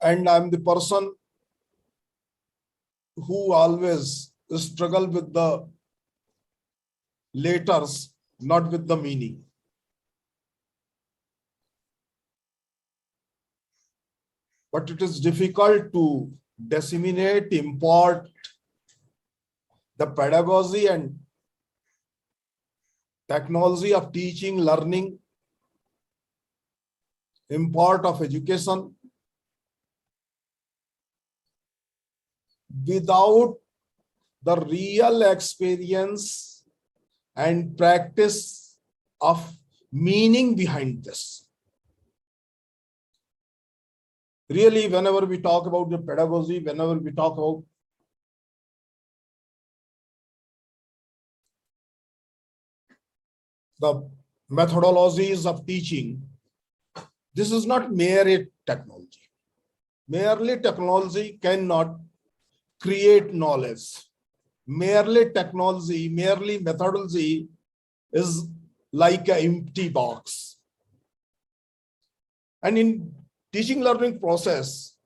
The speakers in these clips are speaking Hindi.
and I'm the person who always struggle with the letters, not with the meaning. But it is difficult to disseminate, impart the pedagogy and technology of teaching, learning, import of education without the real experience and practice of meaning behind this. Really, whenever we talk about the pedagogy, whenever we talk about the methodologies of teaching, this is not mere technology. Merely technology cannot create knowledge. Merely technology, merely methodology is like an empty box. And in teaching learning process,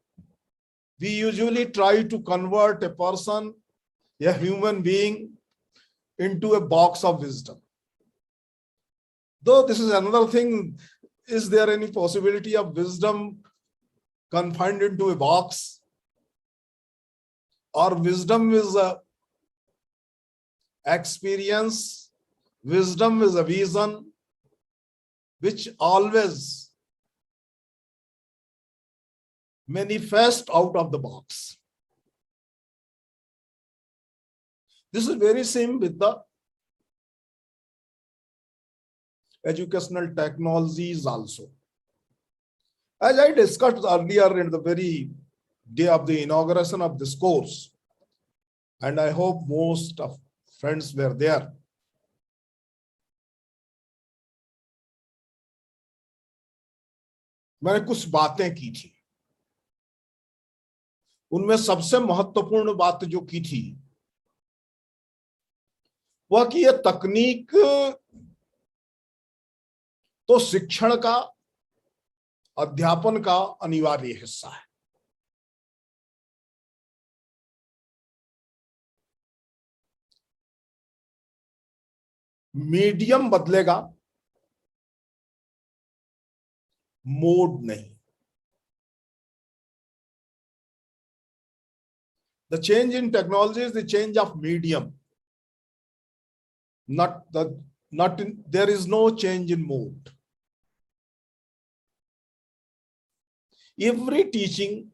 we usually try to convert a person, a human being, into a box of wisdom. Though this is another thing, is there any possibility of wisdom confined into a box? Or wisdom is a experience, wisdom is a vision which always manifest out of the box. This is very same with the educational technologies also. As I discussed earlier in the very day of the inauguration of this course, and I hope most of friends were there. मैंने कुछ बातें की थी, उनमें सबसे महत्वपूर्ण बात जो की थी वह कि यह तकनीक तो शिक्षण का, अध्यापन का अनिवार्य हिस्सा है। मीडियम बदलेगा, मोड नहीं। The change in technology is the change of medium, there is no change in mode. Every teaching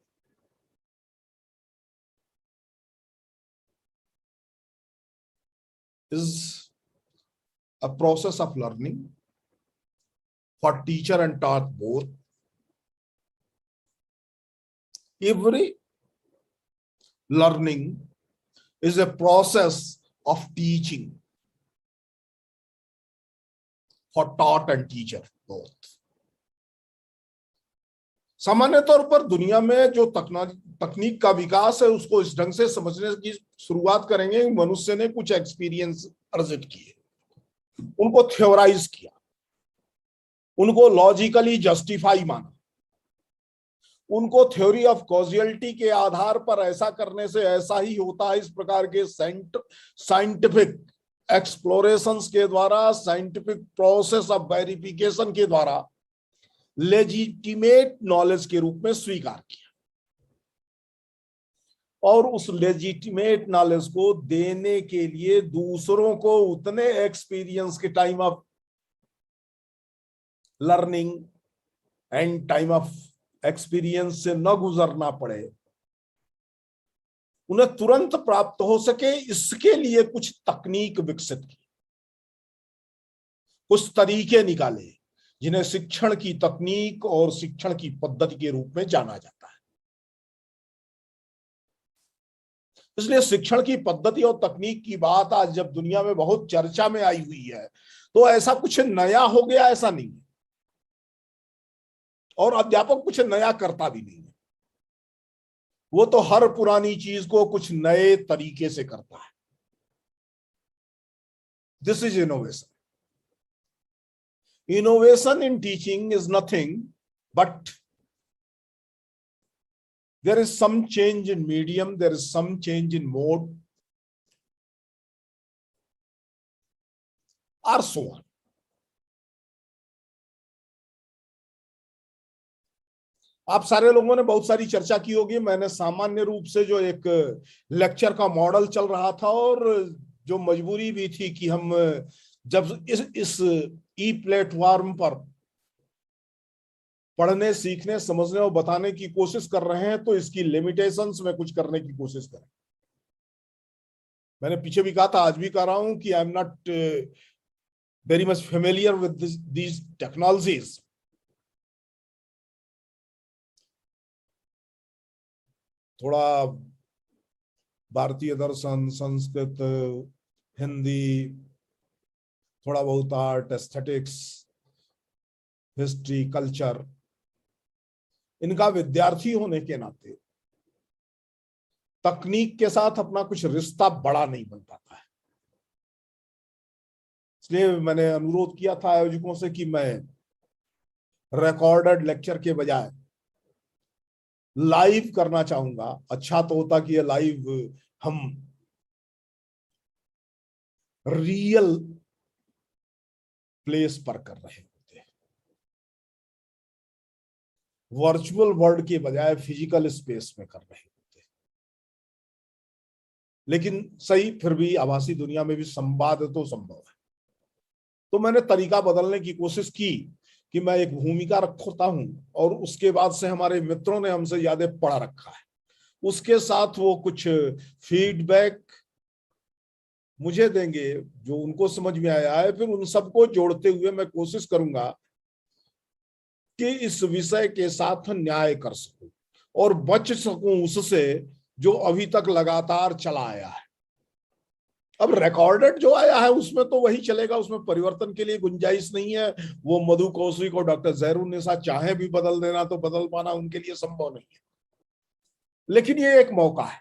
is a process of learning for teacher and taught both. Every learning is a process of teaching for taught and teacher both. सामान्य तौर पर दुनिया में जो तकनीक का विकास है उसको इस ढंग से समझने की शुरुआत करेंगे, मनुष्य ने कुछ एक्सपीरियंस अर्जित किए, उनको थ्योराइज किया, उनको लॉजिकली जस्टिफाई माना, उनको थ्योरी ऑफ कॉजियलिटी के आधार पर ऐसा करने से ऐसा ही होता है, इस प्रकार के साइंटिफिक एक्सप्लोरेशंस के द्वारा, साइंटिफिक प्रोसेस ऑफ वेरिफिकेशन के द्वारा लेजिटिमेट नॉलेज के रूप में स्वीकार किया और उस लेजिटिमेट नॉलेज को देने के लिए दूसरों को उतने एक्सपीरियंस के time of learning and time of experience से न गुजरना पड़े, उन्हें तुरंत प्राप्त हो सके, इसके लिए कुछ तकनीक विकसित की, कुछ तरीके निकाले जिन्हें शिक्षण की तकनीक और शिक्षण की पद्धति के रूप में जाना जाता है। इसलिए शिक्षण की पद्धति और तकनीक की बात आज जब दुनिया में बहुत चर्चा में आई हुई है तो ऐसा कुछ नया हो गया ऐसा नहीं है, और अध्यापक कुछ नया करता भी नहीं है, वो तो हर पुरानी चीज को कुछ नए तरीके से करता है। This is innovation. Innovation in teaching is nothing but there is some change in medium, there is some change in mode, or so on. आप सारे लोगों ने बहुत सारी चर्चा की होगी। मैंने सामान्य रूप से जो एक लेक्चर का मॉडल चल रहा था और जो मजबूरी भी थी कि हम जब इस ई प्लेटफॉर्म पर पढ़ने, सीखने, समझने और बताने की कोशिश कर रहे हैं तो इसकी लिमिटेशंस में कुछ करने की कोशिश करें। मैंने पीछे भी कहा था, आज भी कह रहा हूं कि I am not very much familiar with these technologies. थोड़ा भारतीय दर्शन, संस्कृत, हिंदी, थोड़ा बहुत आर्ट, एस्थेटिक्स, हिस्ट्री, कल्चर, इनका विद्यार्थी होने के नाते तकनीक के साथ अपना कुछ रिश्ता बड़ा नहीं बन पाता है। इसलिए मैंने अनुरोध किया था आयोजकों से कि मैं रिकॉर्डेड लेक्चर के बजाय लाइव करना चाहूंगा। अच्छा तो होता कि ये लाइव हम रियल प्लेस पर कर रहे होते हैं, वर्चुअल वर्ल्ड के बजाय फिजिकल स्पेस में कर रहे होते हैं। लेकिन सही, फिर भी आभासी दुनिया में भी संवाद तो संभव है। तो मैंने तरीका बदलने की कोशिश की कि मैं एक भूमिका रखता हूं और उसके बाद से हमारे मित्रों ने हमसे ज्यादा पढ़ा रखा है, उसके साथ वो कुछ फीडबैक मुझे देंगे जो उनको समझ में आया है। फिर उन सबको जोड़ते हुए मैं कोशिश करूंगा कि इस विषय के साथ न्याय कर सकूं और बच सकूं उससे जो अभी तक लगातार चला आया है। अब रिकॉर्डेड जो आया है उसमें तो वही चलेगा, उसमें परिवर्तन के लिए गुंजाइश नहीं है। वो मधु कौशिक और डॉक्टर जहरुन्निसा चाहे भी बदल देना तो बदल पाना उनके लिए संभव नहीं है। लेकिन ये एक मौका है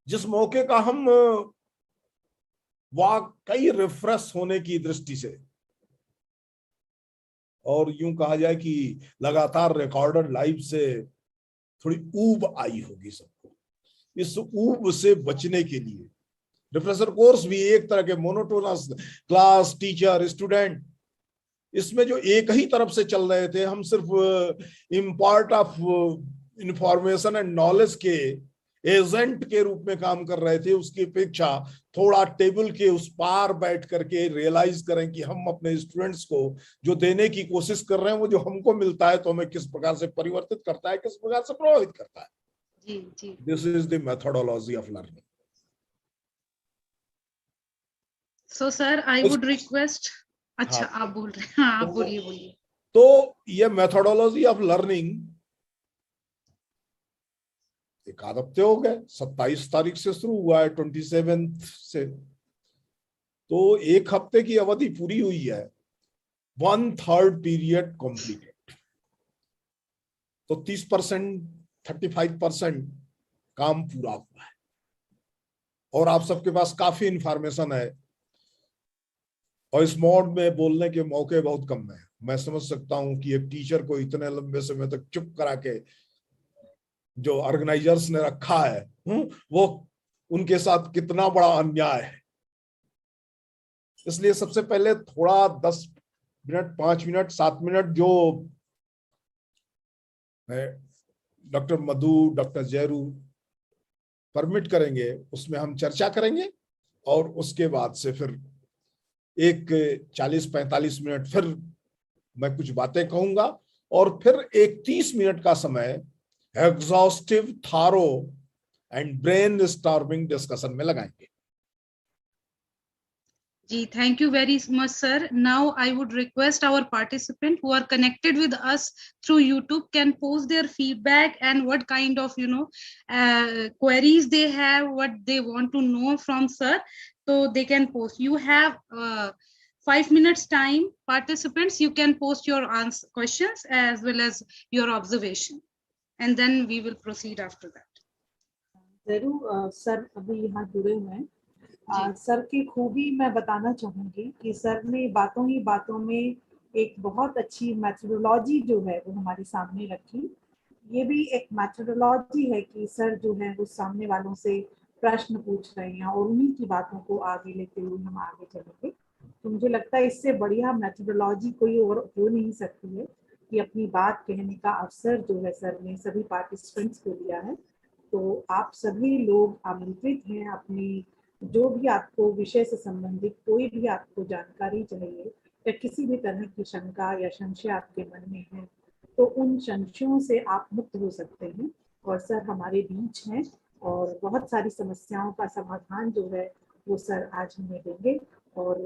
जिस मौके का हम वाकई रिफ्रेश होने की दृष्टि से, और यूं कहा जाए कि लगातार रिकॉर्डेड लाइव से थोड़ी ऊब आई होगी सबको, इस ऊब से बचने के लिए रिफ्रेशर कोर्स भी एक तरह के मोनोटोनस क्लास, टीचर, स्टूडेंट, इसमें जो एक ही तरफ से चल रहे थे, हम सिर्फ impart of information and knowledge के एजेंट के रूप में काम कर रहे थे, उसकी अपेक्षा थोड़ा टेबल के उस पार बैठ करके रियलाइज करें कि हम अपने स्टूडेंट्स को जो देने की कोशिश कर रहे हैं वो जो हमको मिलता है तो हमें किस प्रकार से परिवर्तित करता है, किस प्रकार से प्रभावित करता है। जी, this is the methodology of learning. So sir I would request, अच्छा आप बोल रहे हैं, आप बोलिए। तो ये मेथोडोलॉजी ऑफ लर्निंग एक आध हफ्ते हो गए, 27 तारीख से शुरू हुआ है, 27 से, तो एक हफ्ते की अवधि पूरी हुई है, 1/3 पीरियड कंप्लीटेड। तो 30%, 35% काम पूरा हुआ है और आप सबके पास काफी इंफॉर्मेशन है और इस मोड में बोलने के मौके बहुत कम है। मैं समझ सकता हूं कि एक टीचर को इतने लंबे समय तक चुप करा के जो ऑर्गेनाइजर्स ने रखा है वो उनके साथ कितना बड़ा अन्याय है। इसलिए सबसे पहले थोड़ा 10 मिनट, 5 मिनट, 7 मिनट जो डॉक्टर मधु, डॉक्टर जहरू परमिट करेंगे उसमें हम चर्चा करेंगे और उसके बाद से फिर एक 40-45 मिनट फिर मैं कुछ बातें कहूंगा और फिर एक 30 मिनट का समय एग्जॉस्टिव, थारो एंड ब्रेन स्टॉर्मिंग डिस्कशन में लगाएंगे। जी, thank you very much, sir. Now I would request our participants who are connected with us through YouTube can post their feedback and what kind of queries they have, what they want to know from sir, so they can post. You have 5 minutes time, participants. You can post your questions as well as your observation, and then we will proceed after that. जरूर सर अभी यहाँ जुड़े हुए हैं। सर की खूबी मैं बताना चाहूंगी कि सर ने बातों ही बातों में एक बहुत अच्छी मेथोडोलॉजी जो है वो हमारे सामने रखी ये भी एक मेथोडोलॉजी है कि सर जो है वो सामने वालों से प्रश्न पूछ रहे हैं और उन्हीं की बातों को आगे लेते हुए हम आगे चलेंगे। तो मुझे लगता है इससे बढ़िया मेथोडोलॉजी कोई और हो नहीं सकती है कि अपनी बात कहने का अवसर जो है सर ने सभी पार्टिसिपेंट्स को दिया है। तो आप सभी लोग आमंत्रित हैं, अपनी जो भी आपको विषय से संबंधित कोई भी आपको जानकारी चाहिए या किसी भी तरह की शंका या संशय आपके मन में है तो उन संशयों से आप मुक्त हो सकते हैं। और सर हमारे बीच हैं और बहुत सारी समस्याओं का समाधान जो है वो सर आज हमें देंगे। और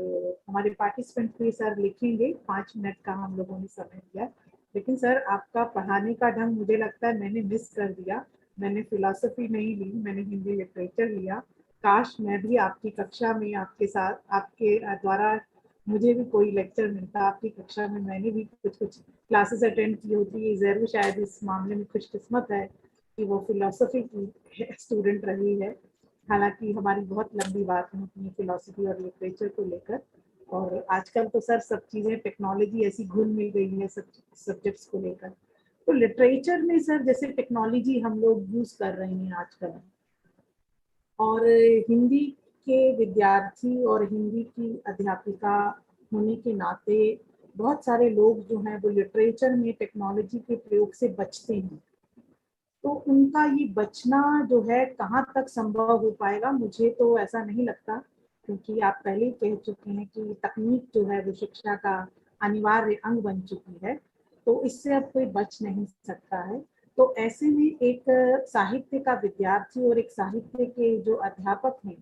हमारे पार्टिसिपेंट भी सर लिखेंगे, 5 मिनट का हम लोगों ने समय दिया। लेकिन सर आपका पढ़ाने का ढंग मुझे लगता है मैंने मिस कर दिया। मैंने फिलॉसफी नहीं ली, मैंने हिंदी लिटरेचर लिया। काश मैं भी आपकी कक्षा में आपके साथ आपके द्वारा मुझे भी कोई लेक्चर मिलता आपकी कक्षा में। मैंने भी कुछ क्लासेस अटेंड की होती। जरूर शायद इस मामले में खुशकिस्मत है कि वो फिलॉसफी की स्टूडेंट रही है। हालांकि हमारी बहुत लंबी बात होती है फिलॉसफी और लिटरेचर को लेकर। और आजकल तो सर सब चीज़ें टेक्नोलॉजी ऐसी घुल मिल गई है सब सब्जेक्ट्स को लेकर। तो लिटरेचर में सर जैसे टेक्नोलॉजी हम लोग यूज़ कर रहे हैं आजकल, और हिंदी के विद्यार्थी और हिंदी की अध्यापिका होने के नाते बहुत सारे लोग जो हैं वो लिटरेचर में टेक्नोलॉजी के प्रयोग से बचते हैं। तो उनका ये बचना जो है कहाँ तक संभव हो पाएगा, मुझे तो ऐसा नहीं लगता, क्योंकि आप पहले ही कह चुके हैं कि तकनीक जो है वो शिक्षा का अनिवार्य अंग बन चुकी है। तो इससे अब कोई बच नहीं सकता है। तो ऐसे में एक साहित्य का विद्यार्थी और एक साहित्य के जो अध्यापक हैं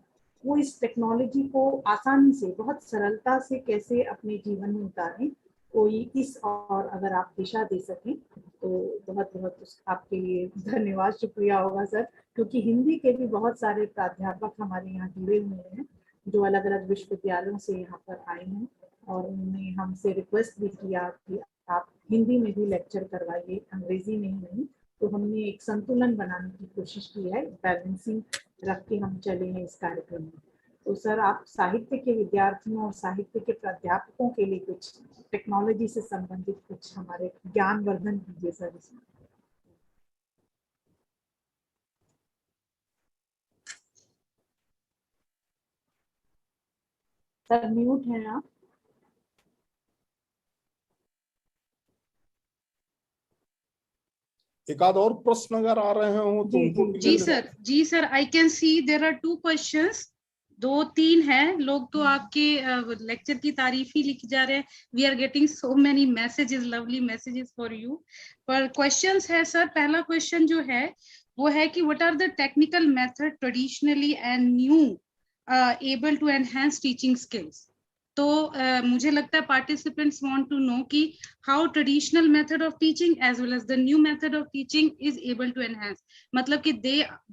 वो इस टेक्नोलॉजी को आसानी से बहुत सरलता से कैसे अपने जीवन में उतारें, कोई इस और अगर आप दिशा दे सकें तो बहुत बहुत आपके लिए धन्यवाद, शुक्रिया होगा सर। क्योंकि हिंदी के भी बहुत सारे प्राध्यापक हमारे यहाँ जुड़े हुए हैं जो अलग अलग विश्वविद्यालयों से यहाँ पर आए हैं और उन्होंने हमसे रिक्वेस्ट भी किया कि आप हिंदी में भी लेक्चर करवाइए, अंग्रेजी में ही नहीं। तो हमने एक संतुलन बनाने की कोशिश की है, बैलेंसिंग रख के हम चले हैं इस कार्यक्रम में। तो सर आप साहित्य के विद्यार्थियों और साहित्य के प्राध्यापकों के लिए कुछ टेक्नोलॉजी से संबंधित कुछ हमारे ज्ञान वर्धन कीजिए सर इसमें। सर म्यूट हैं आप। एक आध और प्रश्न अगर आ रहे हो तो जी, उनको जी, जी sir I can see there are 2 questions, 2-3 हैं। लोग तो आपके लेक्चर की तारीफ ही लिख जा रहे हैं। We are getting so many messages, lovely messages for you. पर क्वेश्चंस है सर, पहला क्वेश्चन जो है वो है कि what are the technical method traditionally and new able to enhance teaching skills. तो मुझे लगता है पार्टिसिपेंट्स वांट टू नो कि how traditional method of teaching as well as the new method of teaching is able to enhance, मतलब कि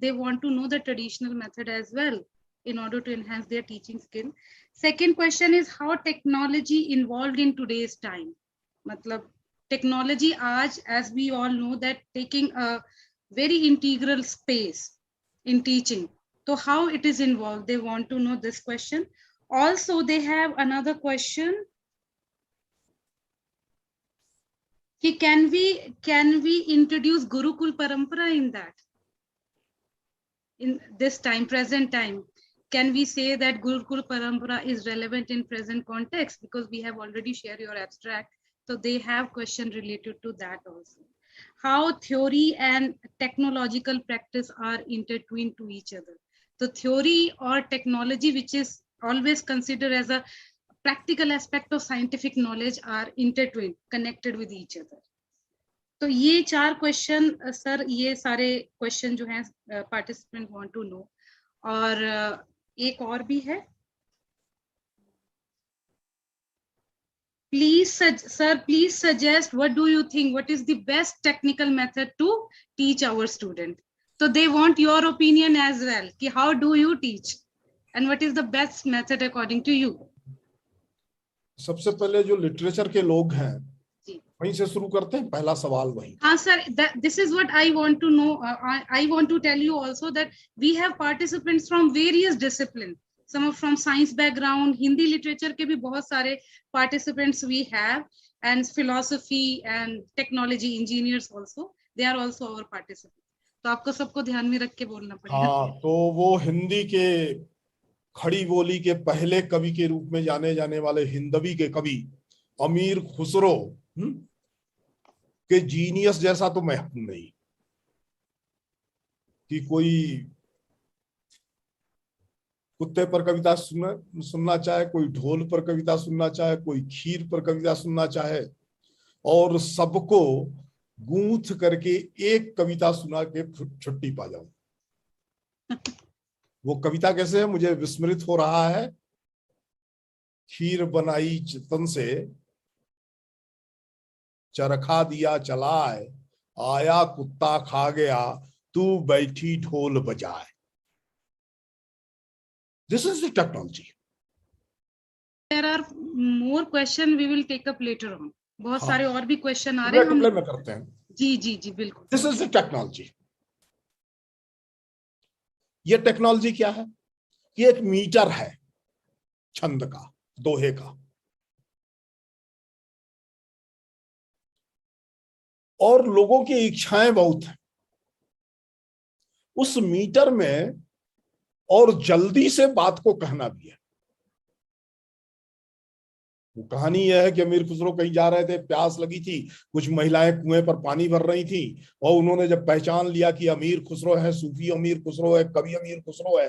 they want to know the traditional method as well in order to enhance their teaching skill. Second question is how technology involved in today's time, मतलब technology आज, as we all know, that taking a very integral space in teaching. So how it is involved, they want to know this question. Also they have another question कि can we introduce Gurukul Parampara in that, in this time, present time? Can we say that Gurukul Parampara is relevant in present context? Because we have already shared your abstract, so they have question related to that also. How theory and technological practice are intertwined to each other. So theory or technology, which is always considered as a practical aspect of scientific knowledge, are intertwined, connected with each other. तो ये 4 क्वेश्चन सर, ये सारे क्वेश्चन जो हैं पार्टिसिपेंट वांट टू नो। और एक और भी है, please sir, please suggest what do you think, what is the best technical method to teach our student. So they want your opinion as well कि how do you teach and what is the best method according to you. सबसे पहले जो लिटरेचर के लोग हैं जी, वहीं से शुरू करते हैं, पहला सवाल वहीं। हाँ sir, this is what I want to know. I want to tell you also that we have participants from various disciplines. Some are from science background, Hindi literature के भी बहुत सारे participants we have, and philosophy and technology engineers also. they are also our participants. तो आपको सबको ध्यान में रख के बोलना पड़ेगा। हाँ, तो वो हिंदी के खड़ी बोली के पहले कवि के रूप में जाने जाने वाले हिंदवी के कवि अमीर खुसरो के जीनियस जैसा तो मैं हूं नहीं कि कोई कुत्ते पर कविता सुनना चाहे, कोई ढोल पर कविता सुनना चाहे, कोई खीर पर कविता सुनना चाहे, और सबको गूंथ करके एक कविता सुना के छुट्टी पा जाऊं। वो कविता कैसे है मुझे विस्मृत हो रहा है। खीर बनाई चितन से, चरखा दिया चलाए, आया कुत्ता खा गया, तू बैठी ढोल बजाए। This is the technology. There are more question we will take up later on. बहुत हाँ, सारे और भी क्वेश्चन आ रहे हैं, हम में करते हैं। जी जी जी बिल्कुल। This is the technology. ये टेक्नोलॉजी क्या है? ये एक मीटर है छंद का, दोहे का, और लोगों की इच्छाएं बहुत हैं उस मीटर में, और जल्दी से बात को कहना भी है। वो कहानी यह है कि अमीर खुसरो कहीं जा रहे थे, प्यास लगी थी, कुछ महिलाएं कुएं पर पानी भर रही थी, और उन्होंने जब पहचान लिया कि अमीर खुसरो है, सूफी अमीर खुसरो है, कवि अमीर खुसरो है,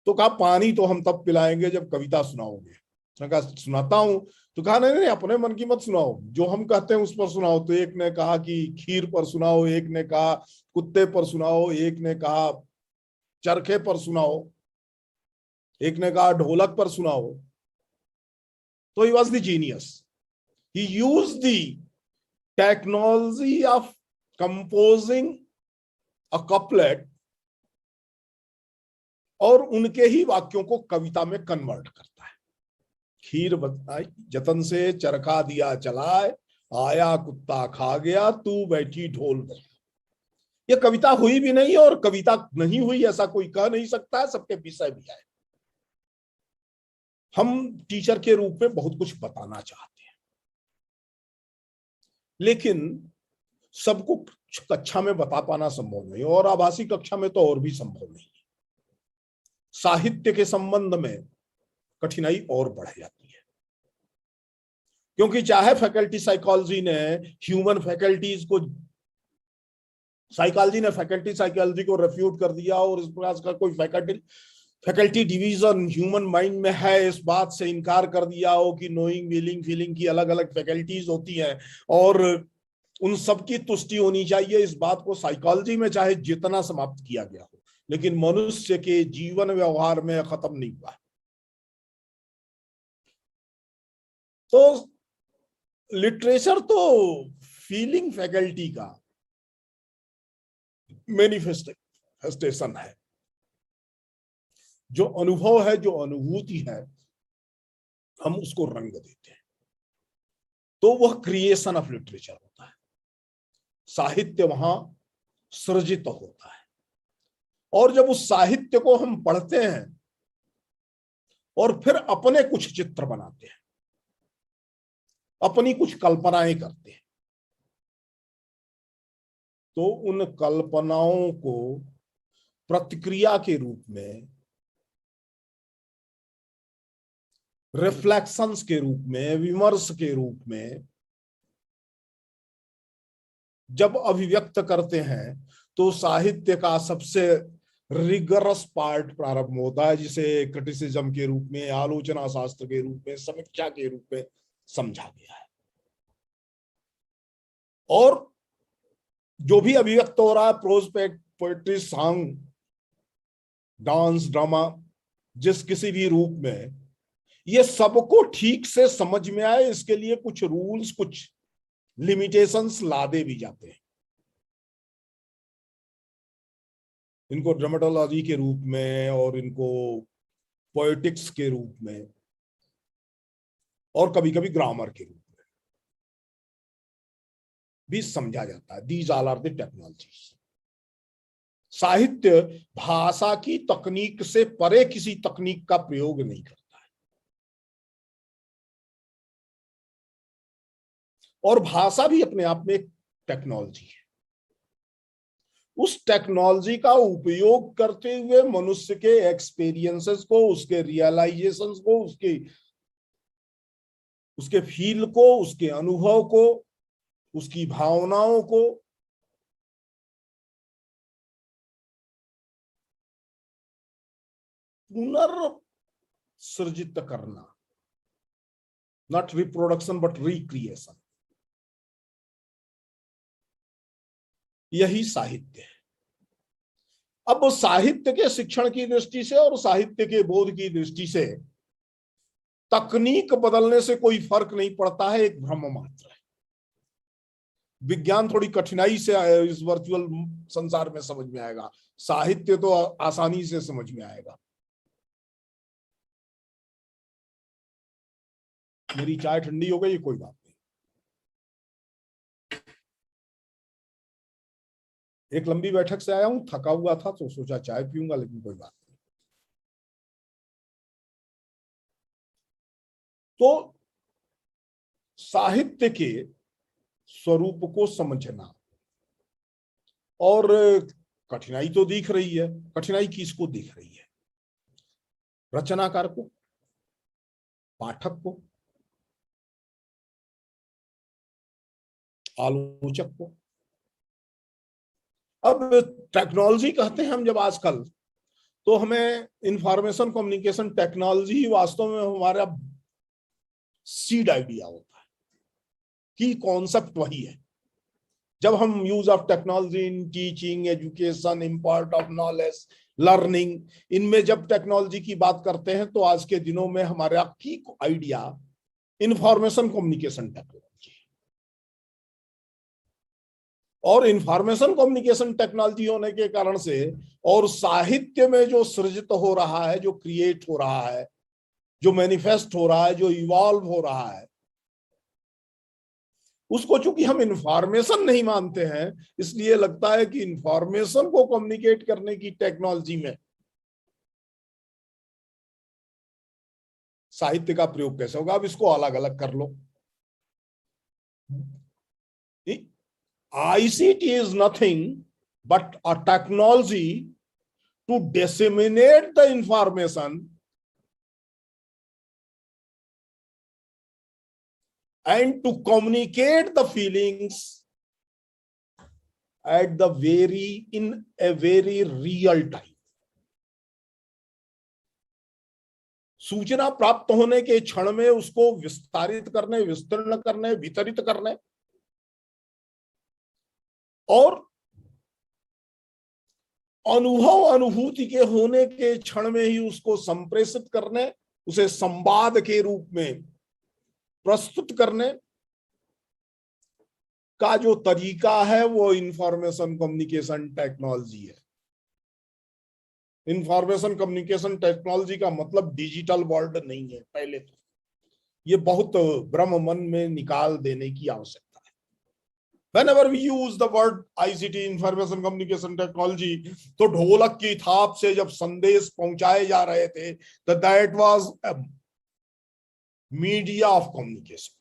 तो कहा पानी तो हम तब पिलाएंगे जब कविता सुनाओगे। उसने कहा सुनाता हूं। तो कहा नहीं नहीं, अपने मन की मत सुनाओ, जो हम कहते हैं उस पर सुनाओ। तो एक ने कहा कि खीर पर सुनाओ, एक ने कहा कुत्ते पर सुनाओ, एक ने कहा चरखे पर सुनाओ, एक ने कहा ढोलक पर सुनाओ। तो he was the genius. He used the technology of composing a couplet और उनके ही वाक्यों को कविता में कन्वर्ट करता है। खीर बनाई जतन से, चरखा दिया चलाए, आया कुत्ता खा गया, तू बैठी ढोल बजा। ये कविता हुई भी नहीं और कविता नहीं हुई ऐसा कोई कह नहीं सकता है, सबके विषय भी है। हम टीचर के रूप में बहुत कुछ बताना चाहते हैं, लेकिन सबको कक्षा में बता पाना संभव नहीं, और आभासी कक्षा में तो और भी संभव नहीं है। साहित्य के संबंध में कठिनाई और बढ़ जाती है, क्योंकि चाहे फैकल्टी साइकोलॉजी ने ह्यूमन फैकल्टीज को, साइकोलॉजी ने फैकल्टी साइकोलॉजी को रेफ्यूट कर दिया, और इस प्रकार का कोई फैकल्टी डिवीजन ह्यूमन माइंड में है, इस बात से इनकार कर दिया हो कि नोइंग, विलिंग, फीलिंग की अलग अलग फैकल्टीज होती हैं और उन सब की तुष्टि होनी चाहिए। इस बात को साइकोलॉजी में चाहे जितना समाप्त किया गया हो, लेकिन मनुष्य के जीवन व्यवहार में खत्म नहीं हुआ। तो लिटरेचर तो फीलिंग फैकल्टी का मैनिफेस्टेशन है। जो अनुभव है, जो अनुभूति है, हम उसको रंग देते हैं, तो वह क्रिएशन ऑफ लिटरेचर होता है। साहित्य वहां सृजित होता है, और जब उस साहित्य को हम पढ़ते हैं और फिर अपने कुछ चित्र बनाते हैं, अपनी कुछ कल्पनाएं करते हैं, तो उन कल्पनाओं को प्रतिक्रिया के रूप में, रिफ्लेक्शंस के रूप में, विमर्श के रूप में जब अभिव्यक्त करते हैं, तो साहित्य का सबसे रिगरस पार्ट प्रारंभ होता है, जिसे क्रिटिसिज्म के रूप में, आलोचना शास्त्र के रूप में, समीक्षा के रूप में समझा गया है। और जो भी अभिव्यक्त हो रहा है, prose, poetry, song, dance, drama, जिस किसी भी रूप में, ये सबको ठीक से समझ में आए, इसके लिए कुछ रूल्स, कुछ लिमिटेशंस लादे भी जाते हैं। इनको ड्रामेटोलॉजी के रूप में, और इनको पोएटिक्स के रूप में, और कभी कभी ग्रामर के रूप में भी समझा जाता है। These all are the technologies. साहित्य भाषा की तकनीक से परे किसी तकनीक का प्रयोग नहीं करता है, और भाषा भी अपने आप में एक टेक्नोलॉजी है। उस टेक्नोलॉजी का उपयोग करते हुए मनुष्य के एक्सपीरियंसेस को, उसके रियलाइजेशंस को, उसके फील को, उसके अनुभव को, उसकी भावनाओं को पुनर्सृजित करना, नॉट रिप्रोडक्शन बट रिक्रिएशन, यही साहित्य है। अब साहित्य के शिक्षण की दृष्टि से और साहित्य के बोध की दृष्टि से तकनीक बदलने से कोई फर्क नहीं पड़ता है, एक भ्रम मात्र है। विज्ञान थोड़ी कठिनाई से इस वर्चुअल संसार में समझ में आएगा, साहित्य तो आसानी से समझ में आएगा। मेरी चाय ठंडी हो गई, कोई बात नहीं। एक लंबी बैठक से आया हूं, थका हुआ था तो सोचा चाय पीऊंगा, लेकिन कोई बात नहीं। तो साहित्य के स्वरूप को समझना, और कठिनाई तो दिख रही है। कठिनाई किसको दिख रही है? रचनाकार को, पाठक को, आलोचक को। अब टेक्नोलॉजी कहते हैं हम जब आजकल, तो हमें इंफॉर्मेशन कम्युनिकेशन टेक्नोलॉजी वास्तव में हमारा सीड आइडिया होता है कि कॉन्सेप्ट वही है। जब हम use of technology in teaching, education, import of knowledge, learning, इनमें जब टेक्नोलॉजी की बात करते हैं तो आज के दिनों में हमारा की आइडिया इंफॉर्मेशन कम्युनिकेशन टेक्नोलॉजी, और इंफॉर्मेशन कम्युनिकेशन टेक्नोलॉजी होने के कारण से और साहित्य में जो सृजित हो रहा है, जो क्रिएट हो रहा है, जो मैनिफेस्ट हो रहा है, जो इवॉल्व हो रहा है, उसको चूंकि हम इंफॉर्मेशन नहीं मानते हैं, इसलिए लगता है कि इंफॉर्मेशन को कम्युनिकेट करने की टेक्नोलॉजी में साहित्य का प्रयोग कैसे होगा। अब इसको अलग अलग कर लो। ICT is nothing but a technology to disseminate the information and to communicate the feelings at the in a very real time. सूचना प्राप्त होने के क्षण में उसको विस्तारित करने, विस्तीर्ण करने, वितरित करने, और अनुभव अनुभूति के होने के क्षण में ही उसको संप्रेषित करने, उसे संवाद के रूप में प्रस्तुत करने का जो तरीका है वो इंफॉर्मेशन कम्युनिकेशन टेक्नोलॉजी है। इंफॉर्मेशन कम्युनिकेशन टेक्नोलॉजी का मतलब डिजिटल वर्ल्ड नहीं है। पहले तो ये बहुत भ्रम मन में निकाल देने की आवश्यकता। Whenever we use the word ICT, information communication technology, तो ढोलक की थाप से जब संदेश पहुंचाए जा रहे थे, तो that was a media of communication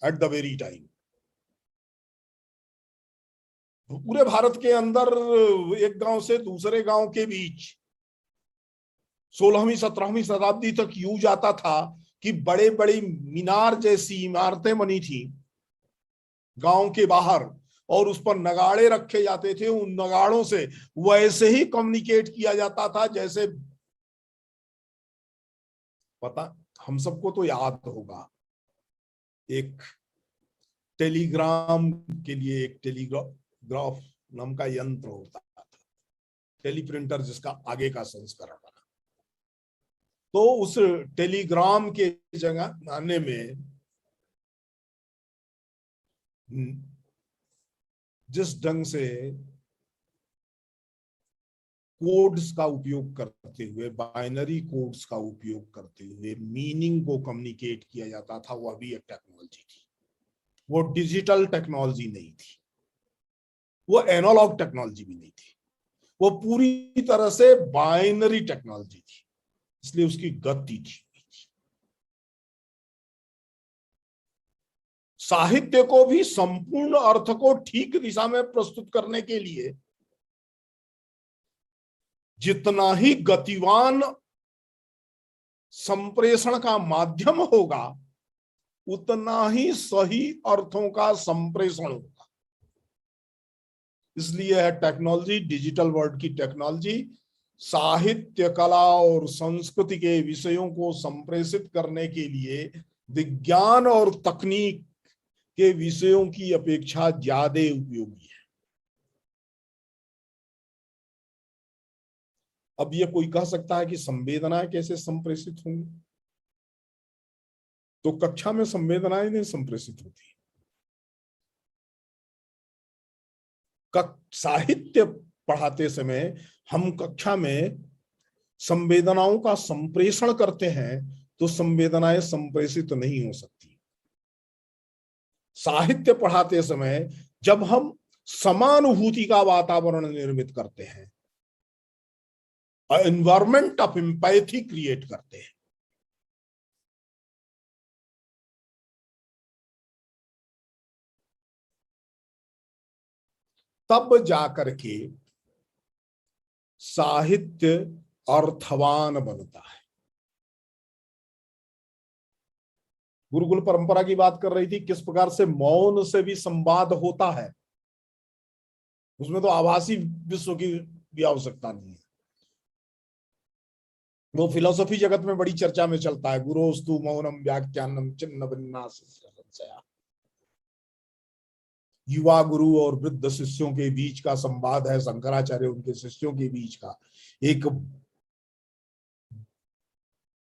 at the very time. पूरे भारत के अंदर एक गांव से दूसरे गांव के बीच 16वीं 17वीं शताब्दी तक यूं जाता था कि बड़े बड़ी मीनार जैसी इमारतें बनी थी गांव के बाहर, और उस पर नगाड़े रखे जाते थे। उन नगाड़ों से वैसे ही कम्युनिकेट किया जाता था जैसे, पता हम सबको तो याद होगा, एक टेलीग्राम के लिए एक टेलीग्राफ नाम का यंत्र होता था, टेलीप्रिंटर, जिसका आगे का संस्करण बना। तो उस टेलीग्राम के जगह आने में जिस ढंग से कोड्स का उपयोग करते हुए, बाइनरी कोड्स का उपयोग करते हुए मीनिंग को कम्युनिकेट किया जाता था, वह भी एक टेक्नोलॉजी थी। वो डिजिटल टेक्नोलॉजी नहीं थी, वो एनालॉग टेक्नोलॉजी भी नहीं थी, वो पूरी तरह से बाइनरी टेक्नोलॉजी थी, इसलिए उसकी गति थी। साहित्य को भी संपूर्ण अर्थ को ठीक दिशा में प्रस्तुत करने के लिए जितना ही गतिवान संप्रेषण का माध्यम होगा, उतना ही सही अर्थों का संप्रेषण होगा। इसलिए है टेक्नोलॉजी, डिजिटल वर्ल्ड की टेक्नोलॉजी साहित्य, कला और संस्कृति के विषयों को संप्रेषित करने के लिए विज्ञान और तकनीक के विषयों की अपेक्षा ज्यादा उपयोगी है। अब ये कोई कह सकता है कि संवेदनाएं कैसे संप्रेषित होंगी? तो कक्षा में संवेदनाएं नहीं संप्रेषित होती। साहित्य पढ़ाते समय हम कक्षा में संवेदनाओं का संप्रेषण करते हैं तो संवेदनाएं संप्रेषित नहीं हो सकती। साहित्य पढ़ाते समय जब हम समानुभूति का वातावरण निर्मित करते हैं, एनवायरमेंट ऑफ एम्पैथी क्रिएट करते हैं, तब जाकर के साहित्य अर्थवान बनता है। गुरुकुल परंपरा की बात कर रही थी, किस प्रकार से मौन से भी संवाद होता है। उसमें तो आभासी विश्व की भी आवश्यकता नहीं है। वो फिलोसफी जगत में बड़ी चर्चा में चलता है, गुरोस्तु मौनम व्याख्यानम चिन्ह विन्यास। युवा गुरु और वृद्ध शिष्यों के बीच का संवाद है, शंकराचार्य उनके शिष्यों के बीच का। एक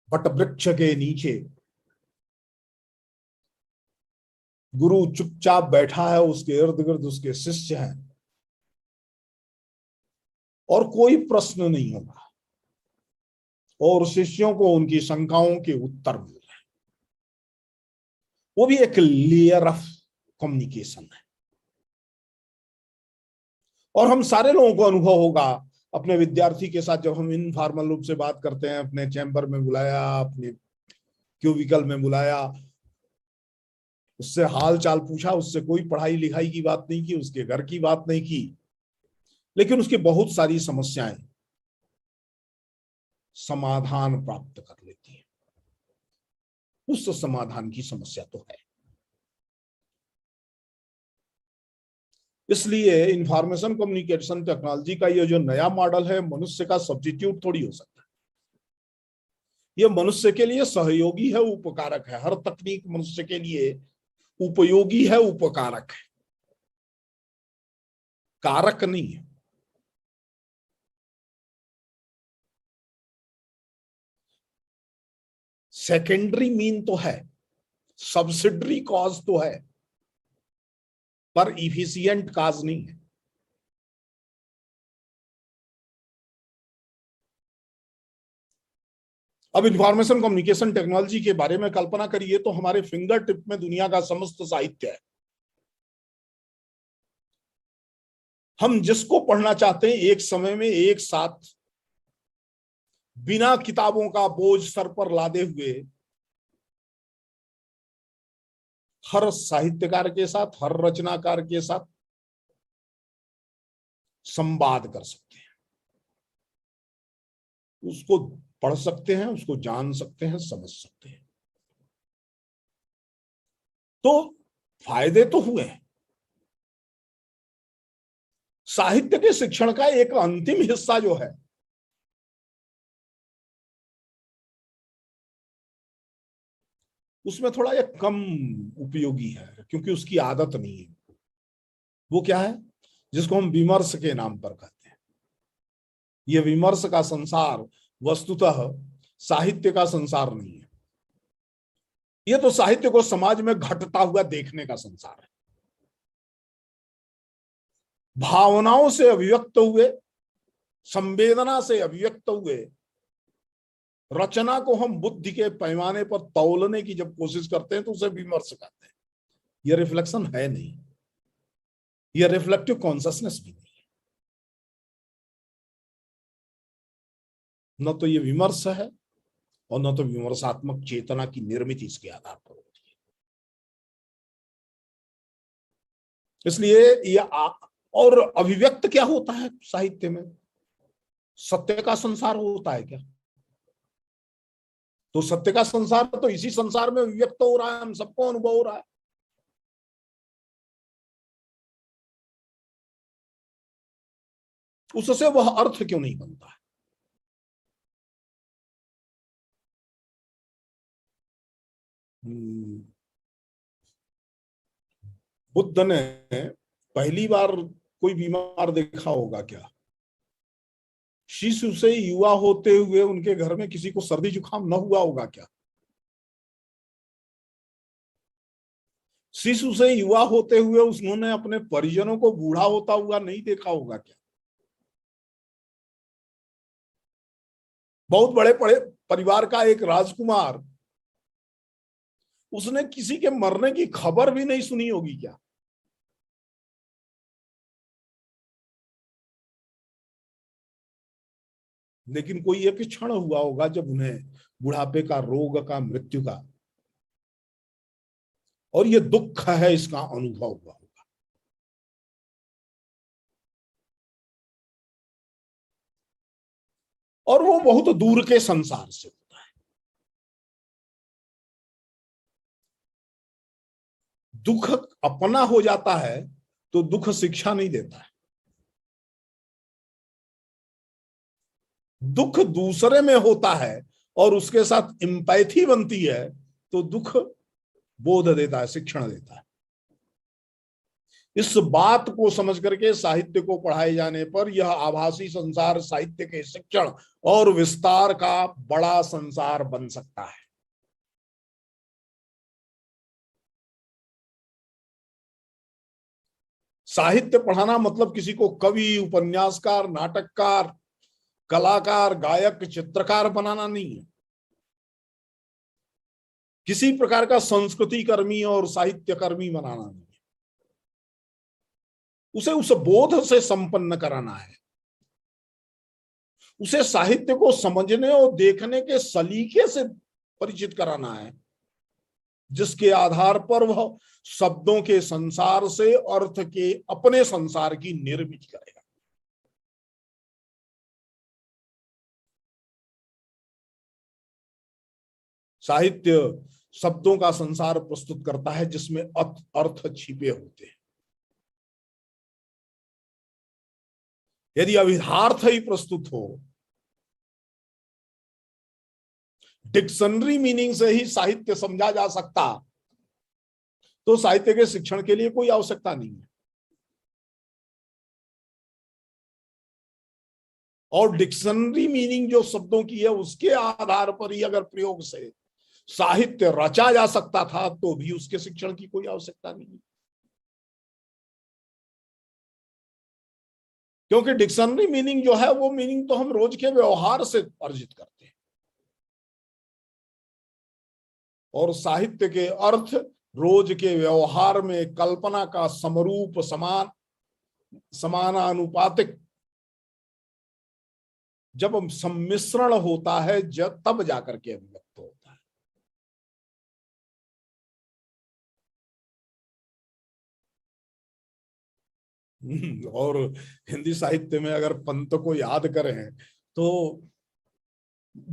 वटवृक्ष के नीचे गुरु चुपचाप बैठा है, उसके इर्द गिर्द उसके शिष्य हैं और कोई प्रश्न नहीं होगा और शिष्यों को उनकी शंकाओं के उत्तर मिल रहे हैं। वो भी एक लेयर ऑफ कम्युनिकेशन है। और हम सारे लोगों को अनुभव होगा अपने विद्यार्थी के साथ, जब हम इनफॉर्मल रूप से बात करते हैं, अपने चैम्बर में बुलाया, अपने क्यूबिकल में बुलाया, उससे हाल चाल पूछा, उससे कोई पढ़ाई लिखाई की बात नहीं की, उसके घर की बात नहीं की, लेकिन उसकी बहुत सारी समस्याएं समाधान प्राप्त कर लेती हैं। उस समाधान की समस्या तो है। इसलिए इंफॉर्मेशन कम्युनिकेशन टेक्नोलॉजी का ये जो नया मॉडल है, मनुष्य का सब्स्टिट्यूट थोड़ी हो सकता है। ये मनुष्य के लिए सहयोगी है, उपकारक है। हर तकनीक मनुष्य के लिए उपयोगी है, उपकारक है, कारक नहीं है। सेकेंडरी मीन तो है, सब्सिडरी कॉज तो है, पर इफिशिएंट काज नहीं है। अब इंफॉर्मेशन कम्युनिकेशन टेक्नोलॉजी के बारे में कल्पना करिए तो हमारे फिंगर टिप में दुनिया का समस्त साहित्य है। हम जिसको पढ़ना चाहते हैं एक समय में एक साथ, बिना किताबों का बोझ सर पर लादे हुए, हर साहित्यकार के साथ, हर रचनाकार के साथ संवाद कर सकते हैं, उसको पढ़ सकते हैं, उसको जान सकते हैं, समझ सकते हैं। तो फायदे तो हुए हैं। साहित्य के शिक्षण का एक अंतिम हिस्सा जो है, उसमें थोड़ा ये कम उपयोगी है, क्योंकि उसकी आदत नहीं है। वो क्या है, जिसको हम विमर्श के नाम पर कहते हैं। ये विमर्श का संसार वस्तुतः साहित्य का संसार नहीं है। ये तो साहित्य को समाज में घटता हुआ देखने का संसार है। भावनाओं से अभिव्यक्त हुए, संवेदना से अभिव्यक्त हुए रचना को हम बुद्धि के पैमाने पर तौलने की जब कोशिश करते हैं तो उसे विमर्श कहते हैं। यह रिफ्लेक्शन है नहीं, यह रिफ्लेक्टिव कॉन्शसनेस भी नहीं है। न तो यह विमर्श है और न तो विमर्शात्मक चेतना की निर्मित इसके आधार पर होती है। इसलिए यह और अभिव्यक्त क्या होता है साहित्य में? सत्य का संसार होता है क्या? तो सत्य का संसार तो इसी संसार में व्यक्त हो रहा है, हम सबको अनुभव हो रहा है। उससे वह अर्थ क्यों नहीं बनता है? बुद्ध ने पहली बार कोई बीमार देखा होगा क्या? शिशु से युवा होते हुए उनके घर में किसी को सर्दी जुकाम न हुआ होगा क्या? शिशु से युवा होते हुए उन्होंने अपने परिजनों को बूढ़ा होता हुआ नहीं देखा होगा क्या? बहुत बड़े बड़े परिवार का एक राजकुमार, उसने किसी के मरने की खबर भी नहीं सुनी होगी क्या? लेकिन कोई एक क्षण हुआ होगा जब उन्हें बुढ़ापे का, रोग का, मृत्यु का, और ये दुख है, इसका अनुभव हुआ होगा। और वो बहुत दूर के संसार से होता है। दुख अपना हो जाता है तो दुख शिक्षा नहीं देता है। दुख दूसरे में होता है और उसके साथ एम्पैथी बनती है तो दुख बोध देता है, शिक्षण देता है। इस बात को समझ करके साहित्य को पढ़ाए जाने पर यह आभासी संसार साहित्य के शिक्षण और विस्तार का बड़ा संसार बन सकता है। साहित्य पढ़ाना मतलब किसी को कवि, उपन्यासकार, नाटककार, कलाकार, गायक, चित्रकार बनाना नहीं है। किसी प्रकार का संस्कृति कर्मी और साहित्य कर्मी बनाना नहीं है। उसे उस बोध से संपन्न कराना है। उसे साहित्य को समझने और देखने के सलीके से परिचित कराना है, जिसके आधार पर वह शब्दों के संसार से अर्थ के अपने संसार की निर्मित करेगा। साहित्य शब्दों का संसार प्रस्तुत करता है जिसमें अर्थ छिपे होते हैं। यदि अभिधार्थ ही प्रस्तुत हो, डिक्शनरी मीनिंग से ही साहित्य समझा जा सकता, तो साहित्य के शिक्षण के लिए कोई आवश्यकता नहीं है। और डिक्शनरी मीनिंग जो शब्दों की है उसके आधार पर ही अगर प्रयोग से साहित्य रचा जा सकता था तो भी उसके शिक्षण की कोई आवश्यकता नहीं है। क्योंकि डिक्शनरी मीनिंग जो है वो मीनिंग तो हम रोज के व्यवहार से अर्जित करते हैं, और साहित्य के अर्थ रोज के व्यवहार में कल्पना का समरूप, समानानुपातिक जब सम्मिश्रण होता है तब जाकर के अभिव्यक्त होता है। और हिंदी साहित्य में अगर पंत को याद करें तो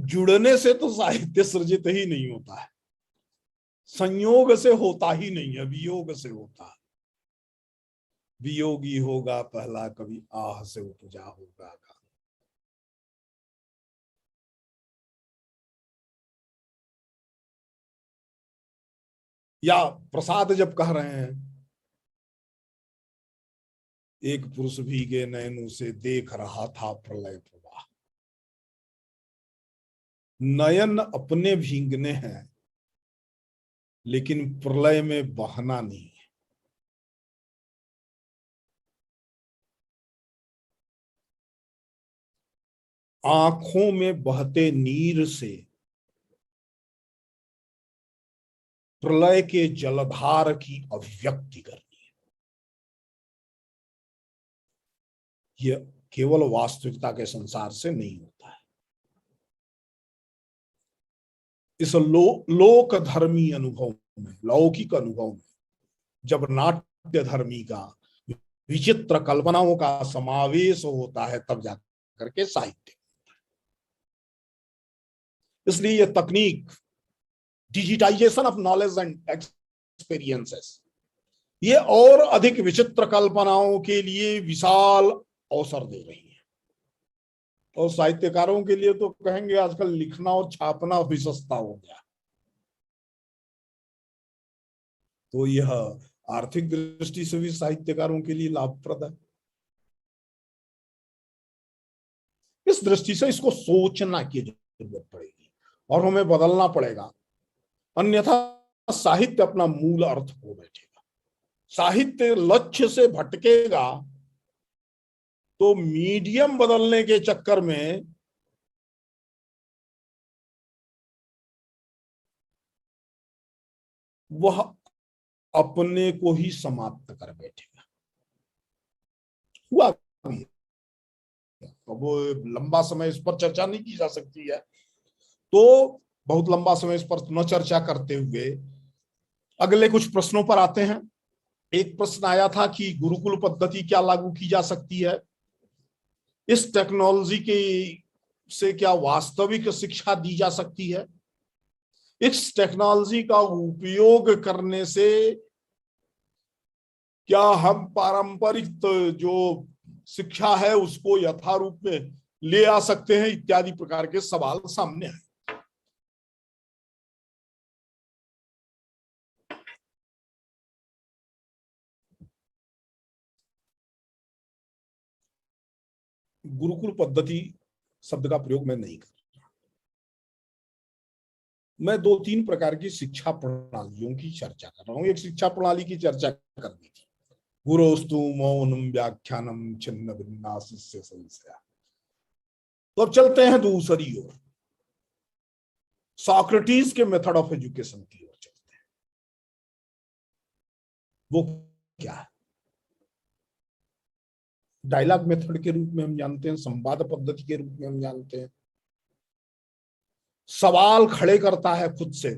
जुड़ने से तो साहित्य सृजित ही नहीं होता है, संयोग से होता ही नहीं है, वियोग से होता है। वियोगी होगा पहला कवि, आह से उपजा होगा गान। या प्रसाद जब कह रहे हैं, एक पुरुष भीगे नैनों से देख रहा था प्रलय प्रवाह। नयन अपने भीगने हैं लेकिन प्रलय में बहना नहीं है। आंखों में बहते नीर से प्रलय के जलधार की अभिव्यक्ति करनी है। यह केवल वास्तविकता के संसार से नहीं होता है। इस लोक धर्मी अनुभव में, लौकिक अनुभव में जब नाट्य धर्मी का, विचित्र कल्पनाओं का समावेश होता है तब जाकर के साहित्य इसलिए ये तकनीक, digitization of knowledge and experiences, ये और अधिक विचित्र कल्पनाओं के लिए विशाल अवसर दे रही है। और साहित्यकारों के लिए तो कहेंगे आजकल लिखना और छापना भी सस्ता हो गया, तो यह आर्थिक दृष्टि से भी साहित्यकारों के लिए लाभप्रद है। इस दृष्टि से इसको सोचना की जरूरत पड़ेगी और हमें बदलना पड़ेगा, अन्यथा साहित्य अपना मूल अर्थ खो बैठेगा। साहित्य लक्ष्य से भटकेगा तो मीडियम बदलने के चक्कर में वह अपने को ही समाप्त कर बैठेगा। हुआ भी, तो वो लंबा समय इस पर चर्चा नहीं की जा सकती है, तो बहुत लंबा समय इस पर न चर्चा करते हुए अगले कुछ प्रश्नों पर आते हैं। एक प्रश्न आया था कि गुरुकुल पद्धति क्या लागू की जा सकती है, इस टेक्नोलॉजी के से क्या वास्तविक शिक्षा दी जा सकती है, इस टेक्नोलॉजी का उपयोग करने से क्या हम पारंपरिक जो शिक्षा है उसको यथारूप में ले आ सकते हैं, इत्यादि प्रकार के सवाल सामने आए। गुरुकुल पद्धति शब्द का प्रयोग मैं नहीं कर रहा, मैं दो तीन प्रकार की शिक्षा प्रणालियों की चर्चा कर रहा हूं। एक शिक्षा प्रणाली की चर्चा करनी थी, गुरोस्तु मौनम व्याख्यानम छिन्न भिन्ना शिष्य संशया। तो अब चलते हैं दूसरी ओर, सॉक्रेटिस के मेथड ऑफ एजुकेशन की ओर चलते हैं। वो क्या है? डायलॉग मेथड के रूप में हम जानते हैं, संवाद पद्धति के रूप में हम जानते हैं। सवाल खड़े करता है खुद से,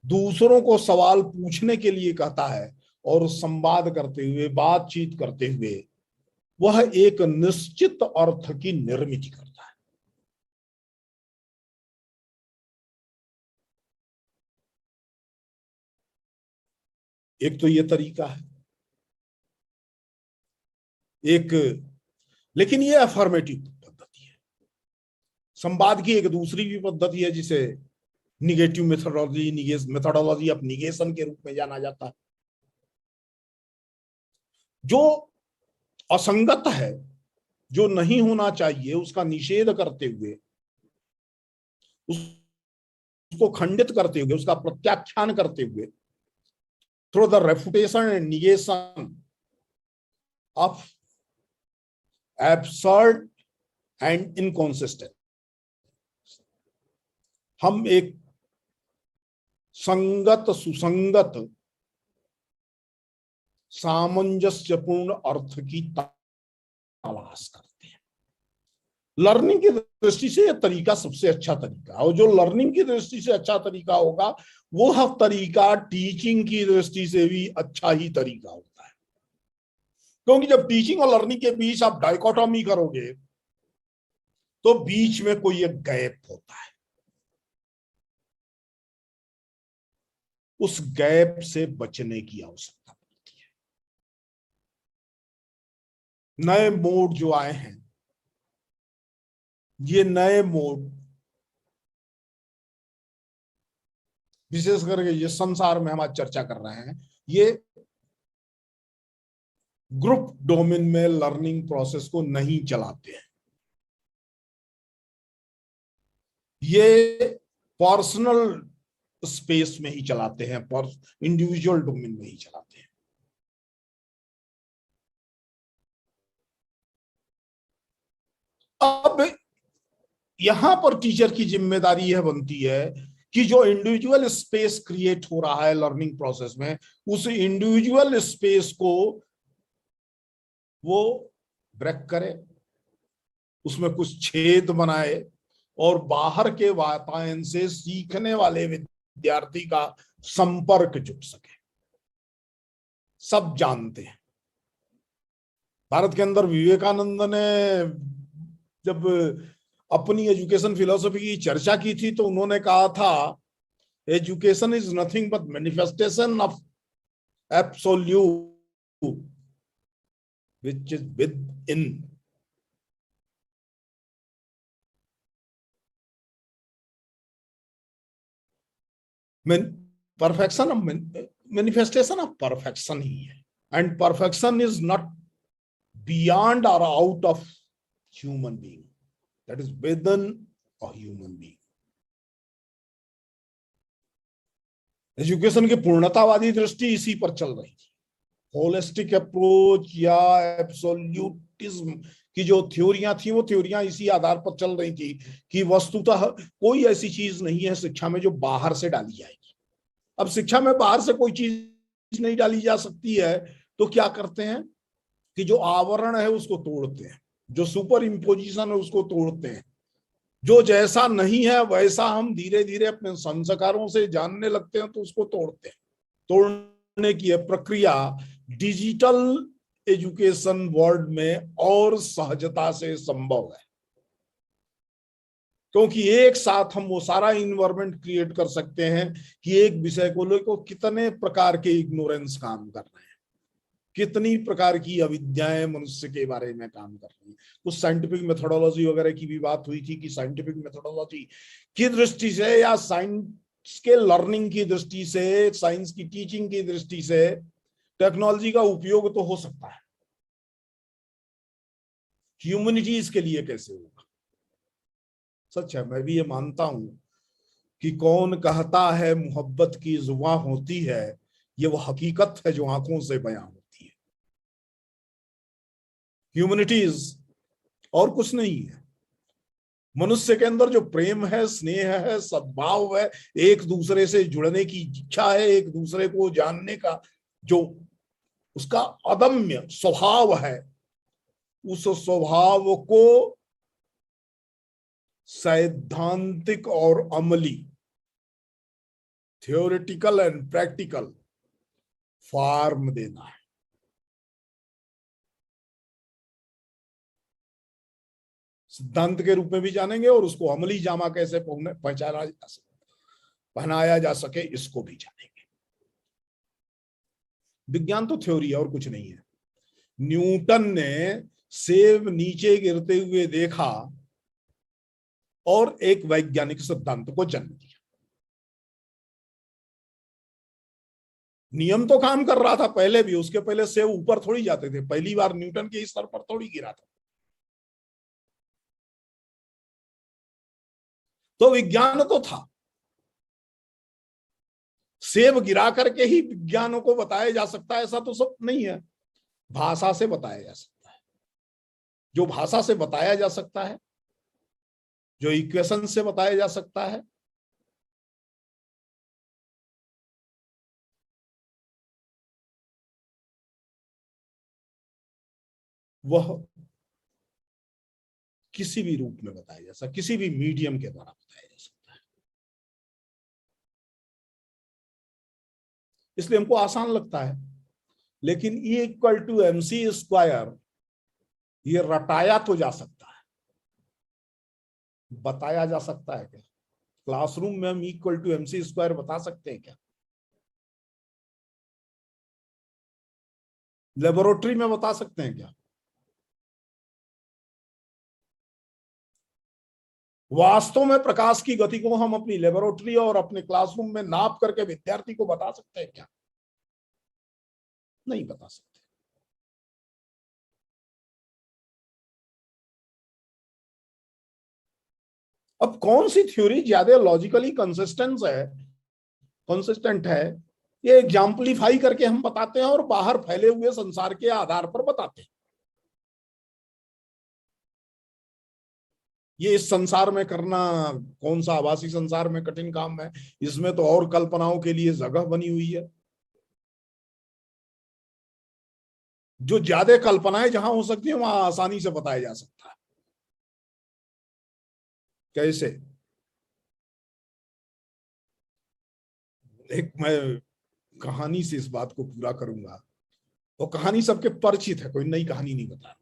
दूसरों को सवाल पूछने के लिए कहता है और संवाद करते हुए, बातचीत करते हुए वह एक निश्चित अर्थ की निर्मित करता है। एक तो ये तरीका है, एक, लेकिन ये अफर्मेटिव पद्धति है। संवाद की एक दूसरी भी पद्धति है जिसे निगेटिव मेथोडोलॉजी ऑफ निगेशन के रूप में जाना जाता है, जो असंगत है, जो नहीं होना चाहिए उसका निषेध करते हुए, उसको खंडित करते हुए, उसका प्रत्याख्यान करते हुए, through the refutation and negation of absurd and inconsistent, हम एक संगत, सुसंगत, सामंजस्यपूर्ण अर्थ की तलाश करते हैं। लर्निंग की दृष्टि से यह तरीका सबसे अच्छा तरीका है, और जो लर्निंग की दृष्टि से अच्छा तरीका होगा वो तरीका टीचिंग की दृष्टि से भी अच्छा ही तरीका होता है। क्योंकि जब टीचिंग और लर्निंग के बीच आप डाइकोटॉमी करोगे तो बीच में कोई एक गैप होता है, उस गैप से बचने की आवश्यकता पड़ती है। नए मोड जो आए हैं, ये नए मोड विशेष करके ये संसार में हम आज चर्चा कर रहे हैं, ये ग्रुप डोमेन में लर्निंग प्रोसेस को नहीं चलाते हैं, ये पर्सनल स्पेस में ही चलाते हैं, पर इंडिविजुअल डोमेन में ही चलाते हैं। अब यहां पर टीचर की जिम्मेदारी यह बनती है कि जो इंडिविजुअल स्पेस क्रिएट हो रहा है लर्निंग प्रोसेस में, उस इंडिविजुअल स्पेस को वो ब्रेक करे, उसमें कुछ छेद बनाए और बाहर के वातावरण से सीखने वाले विद्यार्थी का संपर्क जुट सके। सब जानते हैं, भारत के अंदर विवेकानंद ने जब अपनी एजुकेशन फिलोसफी की चर्चा की थी तो उन्होंने कहा था education is nothing but manifestation of absolute which is within. Perfection of manifestation of perfection ही है, and perfection is not beyond और out of human being, that is within a human being. Education की पूर्णतावादी दृष्टि इसी पर चल रही थी। होलिस्टिक अप्रोच या एब्सोल्यूटिज्म की जो थ्योरियां थी वो थ्योरियां इसी आधार पर चल रही थी कि वस्तुतः कोई ऐसी चीज नहीं है शिक्षा में जो बाहर से डाली जाएगी। अब शिक्षा में बाहर से कोई चीज नहीं डाली जा सकती है तो क्या करते हैं कि जो आवरण है उसको तोड़ते हैं, जो सुपर इम्पोजिशन है उसको तोड़ते हैं, जो जैसा नहीं है वैसा हम धीरे धीरे अपने संस्कारों से जानने लगते हैं तो उसको तोड़ते हैं। तोड़ने की यह प्रक्रिया डिजिटल एजुकेशन वर्ल्ड में और सहजता से संभव है, क्योंकि एक साथ हम वो सारा इन्वायरमेंट क्रिएट कर सकते हैं कि एक विषय को लेकर कितने प्रकार के इग्नोरेंस काम कर रहे हैं, कितनी प्रकार की अविद्याएं मनुष्य के बारे में काम कर रही है। कुछ साइंटिफिक मेथोडोलॉजी वगैरह की भी बात हुई थी कि साइंटिफिक मेथोडोलॉजी की दृष्टि से या साइंस के लर्निंग की दृष्टि से, साइंस की टीचिंग की दृष्टि से टेक्नोलॉजी का उपयोग तो हो सकता है, ह्यूमैनिटी इसके लिए कैसे होगा। सच है, मैं भी ये मानता हूं कि कौन कहता है मोहब्बत की जुबान होती है, ये वो हकीकत है जो आंखों से बयां होती है। ह्यूमैनिटीज और कुछ नहीं है। मनुष्य के अंदर जो प्रेम है, स्नेह है, सद्भाव है, एक दूसरे से जुड़ने की इच्छा है, एक दूसरे को जानने का जो उसका अदम्य स्वभाव है, उस स्वभाव को सैद्धांतिक और अमली, थियोरिटिकल एंड प्रैक्टिकल फॉर्म देना है। सिद्धांत के रूप में भी जानेंगे और उसको अमली जामा कैसे पहचाना जा सके, पहनाया जा सके, इसको भी जानेंगे। विज्ञान तो थ्योरी है और कुछ नहीं है। न्यूटन ने सेब नीचे गिरते हुए देखा और एक वैज्ञानिक सिद्धांत को जन्म दिया। नियम तो काम कर रहा था पहले भी, उसके पहले सेब ऊपर थोड़ी जाते थे, पहली बार न्यूटन के स्तर पर थोड़ी गिरा था। तो विज्ञान तो था, सेब गिरा करके ही विज्ञानों को बताया जा सकता है ऐसा तो सब नहीं है। भाषा से बताया जा सकता है, जो भाषा से बताया जा सकता है, जो इक्वेशन से बताया जा सकता है, वह किसी भी रूप में बताया जा सकता है, किसी भी मीडियम के द्वारा बताया जा सकता है। इसलिए हमको आसान लगता है। लेकिन E=mc², ये रटाया तो जा सकता है, बताया जा सकता है क्या? क्लासरूम में हम E=mc² बता सकते हैं क्या? लेबोरेटरी में बता सकते हैं क्या? वास्तव में प्रकाश की गति को हम अपनी लेबोरेटरी और अपने क्लासरूम में नाप करके विद्यार्थी को बता सकते हैं क्या? नहीं बता सकते। अब कौन सी थ्योरी ज्यादा लॉजिकली कंसिस्टेंट है, ये एग्जाम्पलीफाई करके हम बताते हैं और बाहर फैले हुए संसार के आधार पर बताते हैं। ये इस संसार में करना कौन सा आभासी संसार में कठिन काम है, इसमें तो और कल्पनाओं के लिए जगह बनी हुई है। जो ज्यादा कल्पनाएं जहां हो सकती है वहां आसानी से बताया जा सकता है। कैसे? एक मैं कहानी से इस बात को पूरा करूंगा, और कहानी सबके परिचित है, कोई नई कहानी नहीं बता रहा।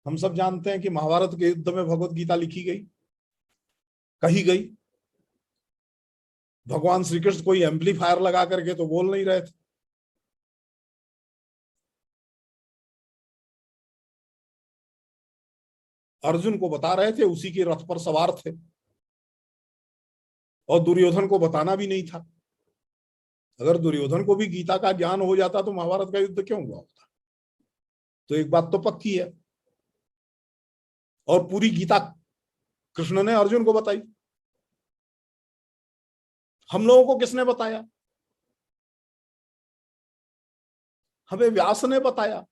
हम सब जानते हैं कि महाभारत के युद्ध में भगवत गीता लिखी गई, कही गई। भगवान श्री कृष्ण कोई एम्पलीफायर लगा करके तो बोल नहीं रहे थे। अर्जुन को बता रहे थे, उसी के रथ पर सवार थे, और दुर्योधन को बताना भी नहीं था। अगर दुर्योधन को भी गीता का ज्ञान हो जाता तो महाभारत का युद्ध क्यों हुआ होता? तो एक बात तो पक्की है, और पूरी गीता कृष्ण ने अर्जुन को बताई। हम लोगों को किसने बताया? हमें व्यास ने बताया।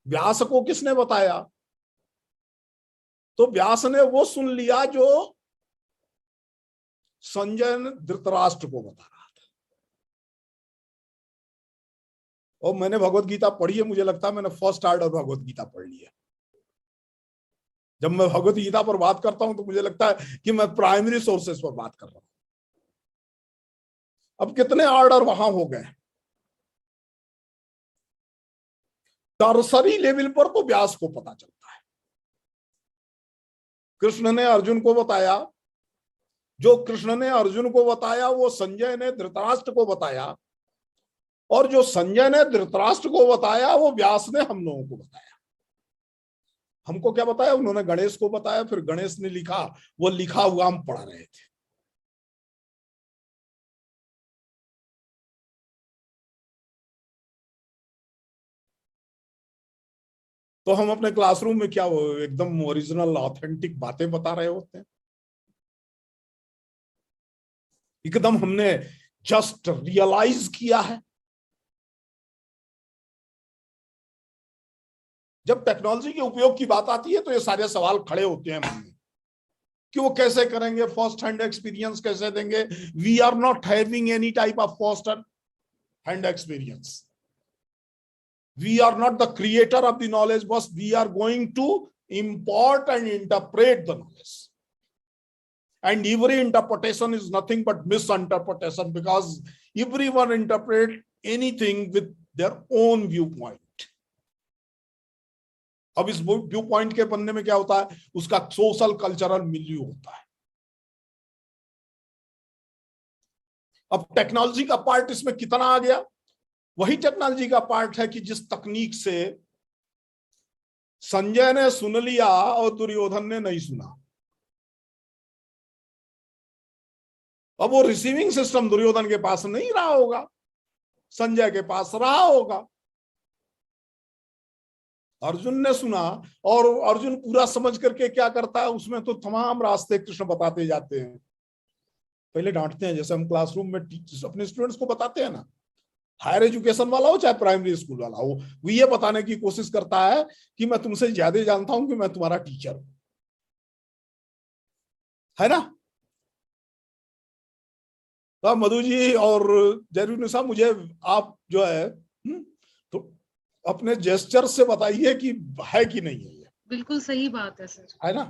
व्यास को किसने बताया? तो व्यास ने वो सुन लिया जो संजय ने धृतराष्ट्र को बता रहा था। और मैंने भगवत गीता पढ़ी है, मुझे लगता है मैंने फर्स्ट ऑर्डर भगवत गीता पढ़ ली है। जब मैं भगवत गीता पर बात करता हूं तो मुझे लगता है कि मैं प्राइमरी सोर्सेस पर बात कर रहा हूं। अब कितने ऑर्डर वहां हो गए। टर्सरी लेवल पर तो व्यास को पता चलता है। कृष्ण ने अर्जुन को बताया, जो कृष्ण ने अर्जुन को बताया वो संजय ने धृतराष्ट्र को बताया, और जो संजय ने धृतराष्ट्र को बताया वो व्यास ने हम लोगों को बताया। हमको क्या बताया? उन्होंने गणेश को बताया, फिर गणेश ने लिखा, वो लिखा हुआ हम पढ़ रहे थे। तो हम अपने क्लासरूम में क्या वो एकदम ओरिजिनल ऑथेंटिक बातें बता रहे होते हैं? एकदम हमने जस्ट रियलाइज किया है। जब टेक्नोलॉजी के उपयोग की बात आती है तो ये सारे सवाल खड़े होते हैं मन में कि वो कैसे करेंगे, फर्स्ट हैंड एक्सपीरियंस कैसे देंगे। We are not having any type of first hand experience. We are not the creator of the knowledge, but we are going to import and interpret the knowledge. And every interpretation is nothing but misinterpretation, because everyone interprets anything with their own viewpoint. अब इस व्यू पॉइंट के बनने में क्या होता है? उसका सोशल कल्चरल मिल्यू होता है। अब टेक्नोलॉजी का पार्ट इसमें कितना आ गया? वही टेक्नोलॉजी का पार्ट है कि जिस तकनीक से संजय ने सुन लिया और दुर्योधन ने नहीं सुना। अब वो रिसीविंग सिस्टम दुर्योधन के पास नहीं रहा होगा, संजय के पास रहा होगा। अर्जुन ने सुना, और अर्जुन पूरा समझ करके क्या करता है, उसमें तो तमाम रास्ते कृष्ण बताते जाते हैं। पहले डांटते हैं, जैसे हम क्लासरूम में टीचर्स अपने स्टूडेंट्स को बताते हैं ना, हायर एजुकेशन वाला हो चाहे प्राइमरी स्कूल वाला हो, वो ये बताने की कोशिश करता है कि मैं तुमसे ज्यादा जानता हूं, कि मैं तुम्हारा टीचर हूं, है ना। तो मधु जी और जयरूर साहब, मुझे आप जो है तो अपने जेस्चर से बताइए कि है कि नहीं है। बिल्कुल सही बात है सर, है ना।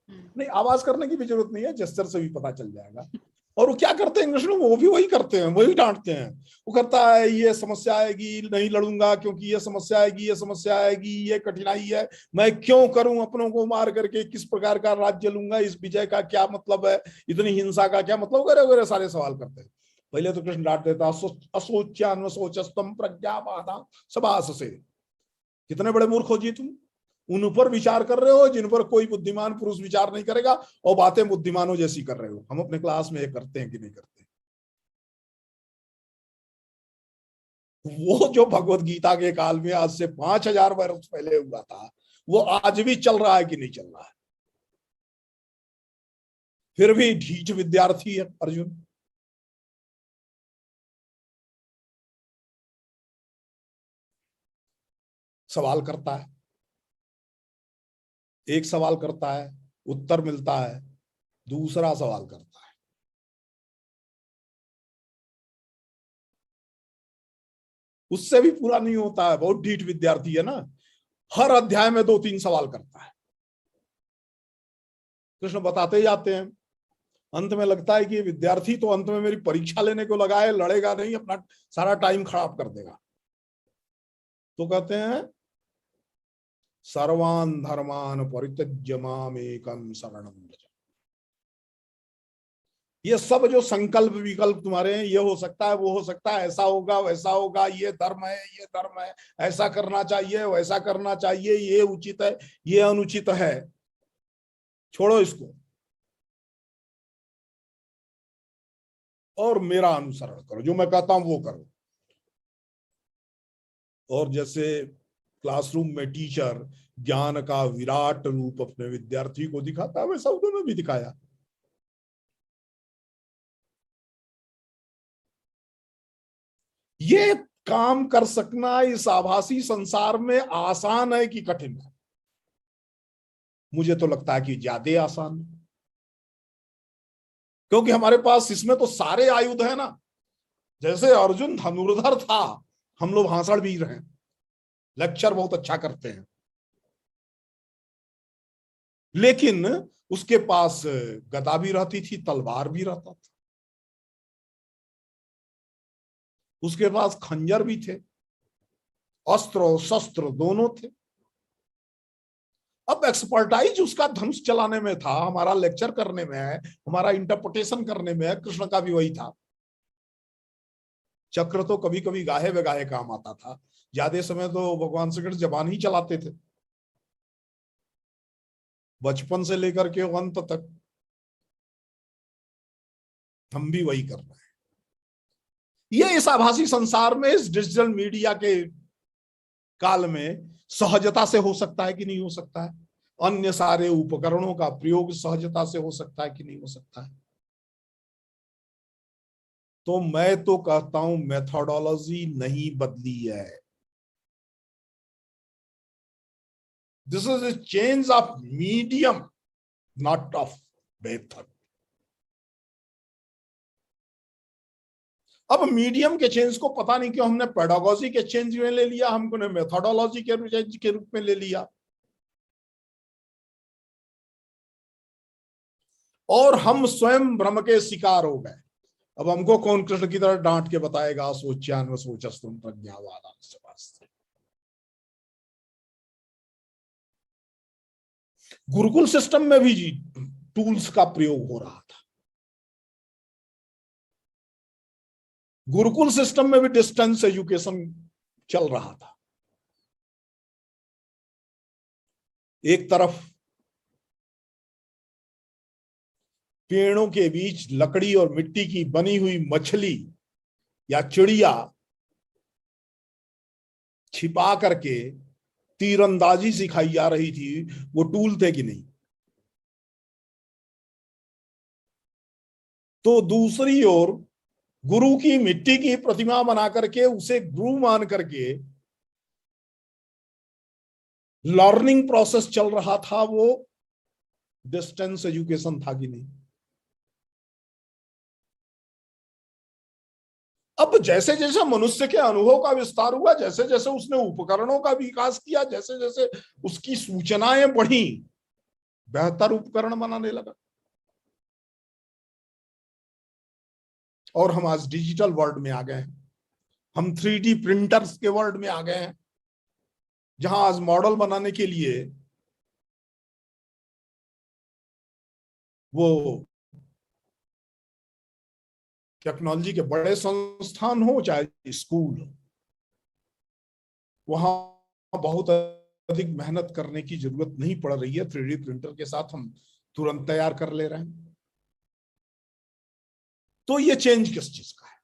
नहीं, आवाज करने की भी जरूरत नहीं है, जेस्चर से भी पता चल जाएगा। और वो क्या करते हैं इंग्लिश में, वो भी वही करते हैं, वही डांटते हैं। वो करता है, ये समस्या आएगी, नहीं लड़ूंगा क्योंकि ये समस्या आएगी, ये समस्या आएगी, ये कठिनाई है, मैं क्यों करूं अपनों को मार करके, किस प्रकार का राज्य लूंगा, इस विजय का क्या मतलब है, इतनी हिंसा का क्या मतलब, वगैरह वगैरह सारे सवाल करते हैं। पहले तो कृष्ण डांट देता, असोच्यान सोचस्तम प्रज्ञापादा सभास से, कितने बड़े मूर्ख हो जी तुम, उन पर विचार कर रहे हो जिन पर कोई बुद्धिमान पुरुष विचार नहीं करेगा, और बातें बुद्धिमानों जैसी कर रहे हो। हम अपने क्लास में ये करते हैं कि नहीं करते? वो जो भगवत गीता के काल में आज से 5000 वर्ष पहले हुआ था, वो आज भी चल रहा है कि नहीं चल रहा है? फिर भी ढीठ विद्यार्थी है अर्जुन। सवाल करता है, एक सवाल करता है, उत्तर मिलता है, दूसरा सवाल करता है, उससे भी पूरा नहीं होता है। बहुत ढीठ विद्यार्थी है ना, हर अध्याय में 2-3 सवाल करता है। कृष्ण बताते जाते हैं, अंत में लगता है कि ये विद्यार्थी तो अंत में मेरी परीक्षा लेने को लगा है, लड़ेगा नहीं, अपना सारा टाइम खराब कर देगा। तो कहते हैं सर्वान् धर्मान् परित्यज्य मामेकं शरणं व्रज। ये सब जो संकल्प विकल्प तुम्हारे हैं, ये हो सकता है, वो हो सकता है, ऐसा होगा वैसा होगा, ये धर्म है, ये धर्म है, ऐसा करना चाहिए वैसा करना चाहिए, ये उचित है, ये अनुचित है, छोड़ो इसको और मेरा अनुसरण करो, जो मैं कहता हूं वो करो। और जैसे क्लासरूम में टीचर ज्ञान का विराट रूप अपने विद्यार्थी को दिखाता है, वैसा उन्होंने भी दिखाया। ये काम कर सकना इस आभासी संसार में आसान है कि कठिन है? मुझे तो लगता है कि ज्यादा आसान है, क्योंकि हमारे पास इसमें तो सारे आयुध है ना। जैसे अर्जुन धनुर्धर था, हम लोग भाषणवीर हैं, लेक्चर बहुत अच्छा करते हैं, लेकिन उसके पास गदा भी रहती थी, तलवार भी रहता था, उसके पास खंजर भी थे, अस्त्र और शस्त्र दोनों थे। अब एक्सपर्टाइज उसका धनुष चलाने में था, हमारा लेक्चर करने में है, हमारा इंटरप्रिटेशन करने में है। कृष्ण का भी वही था। चक्र तो कभी कभी गाहे बेगाहे काम आता था, ज्यादा समय तो भगवान श्री कृष्ण जबान ही चलाते थे, बचपन से लेकर के अंत तक हम भी वही कर रहे हैं। ये इस आभासी संसार में, इस डिजिटल मीडिया के काल में सहजता से हो सकता है कि नहीं हो सकता है? अन्य सारे उपकरणों का प्रयोग सहजता से हो सकता है कि नहीं हो सकता है? तो मैं तो कहता हूं मेथोडोलॉजी नहीं बदली है। This is a change of medium, not of method. अब मीडियम के चेंज को पता नहीं क्यों हमने पेडागोजी के चेंज में ले लिया, हमको ने मेथोडोलॉजी के चेंज के रूप में ले लिया, और हम स्वयं भ्रम के शिकार हो गए। अब हमको कौन कृष्ण की तरह डांट के बताएगा, सोच्यान सोचस्तुम प्रज्ञावादां समास्ते। गुरुकुल सिस्टम में भी जी टूल्स का प्रयोग हो रहा था, गुरुकुल सिस्टम में भी डिस्टेंस एजुकेशन चल रहा था। एक तरफ पेड़ों के बीच लकड़ी और मिट्टी की बनी हुई मछली या चिड़िया छिपा करके तीरंदाजी सिखाई जा रही थी, वो टूल थे कि नहीं? तो दूसरी ओर गुरु की मिट्टी की प्रतिमा बना करके उसे गुरु मान करके लर्निंग प्रोसेस चल रहा था, वो डिस्टेंस एजुकेशन था कि नहीं? अब जैसे जैसे मनुष्य के अनुभव का विस्तार हुआ, जैसे जैसे उसने उपकरणों का विकास किया, जैसे जैसे उसकी सूचनाएं बढ़ी, बेहतर उपकरण बनाने लगा। और हम आज डिजिटल वर्ल्ड में आ गए हैं, हम 3D प्रिंटर्स के वर्ल्ड में आ गए हैं, जहां आज मॉडल बनाने के लिए वो टेक्नोलॉजी के बड़े संस्थान हो चाहे स्कूल, वहां बहुत अधिक मेहनत करने की जरूरत नहीं पड़ रही है। 3D प्रिंटर के साथ हम तुरंत तैयार कर ले रहे हैं। तो ये चेंज किस चीज का है?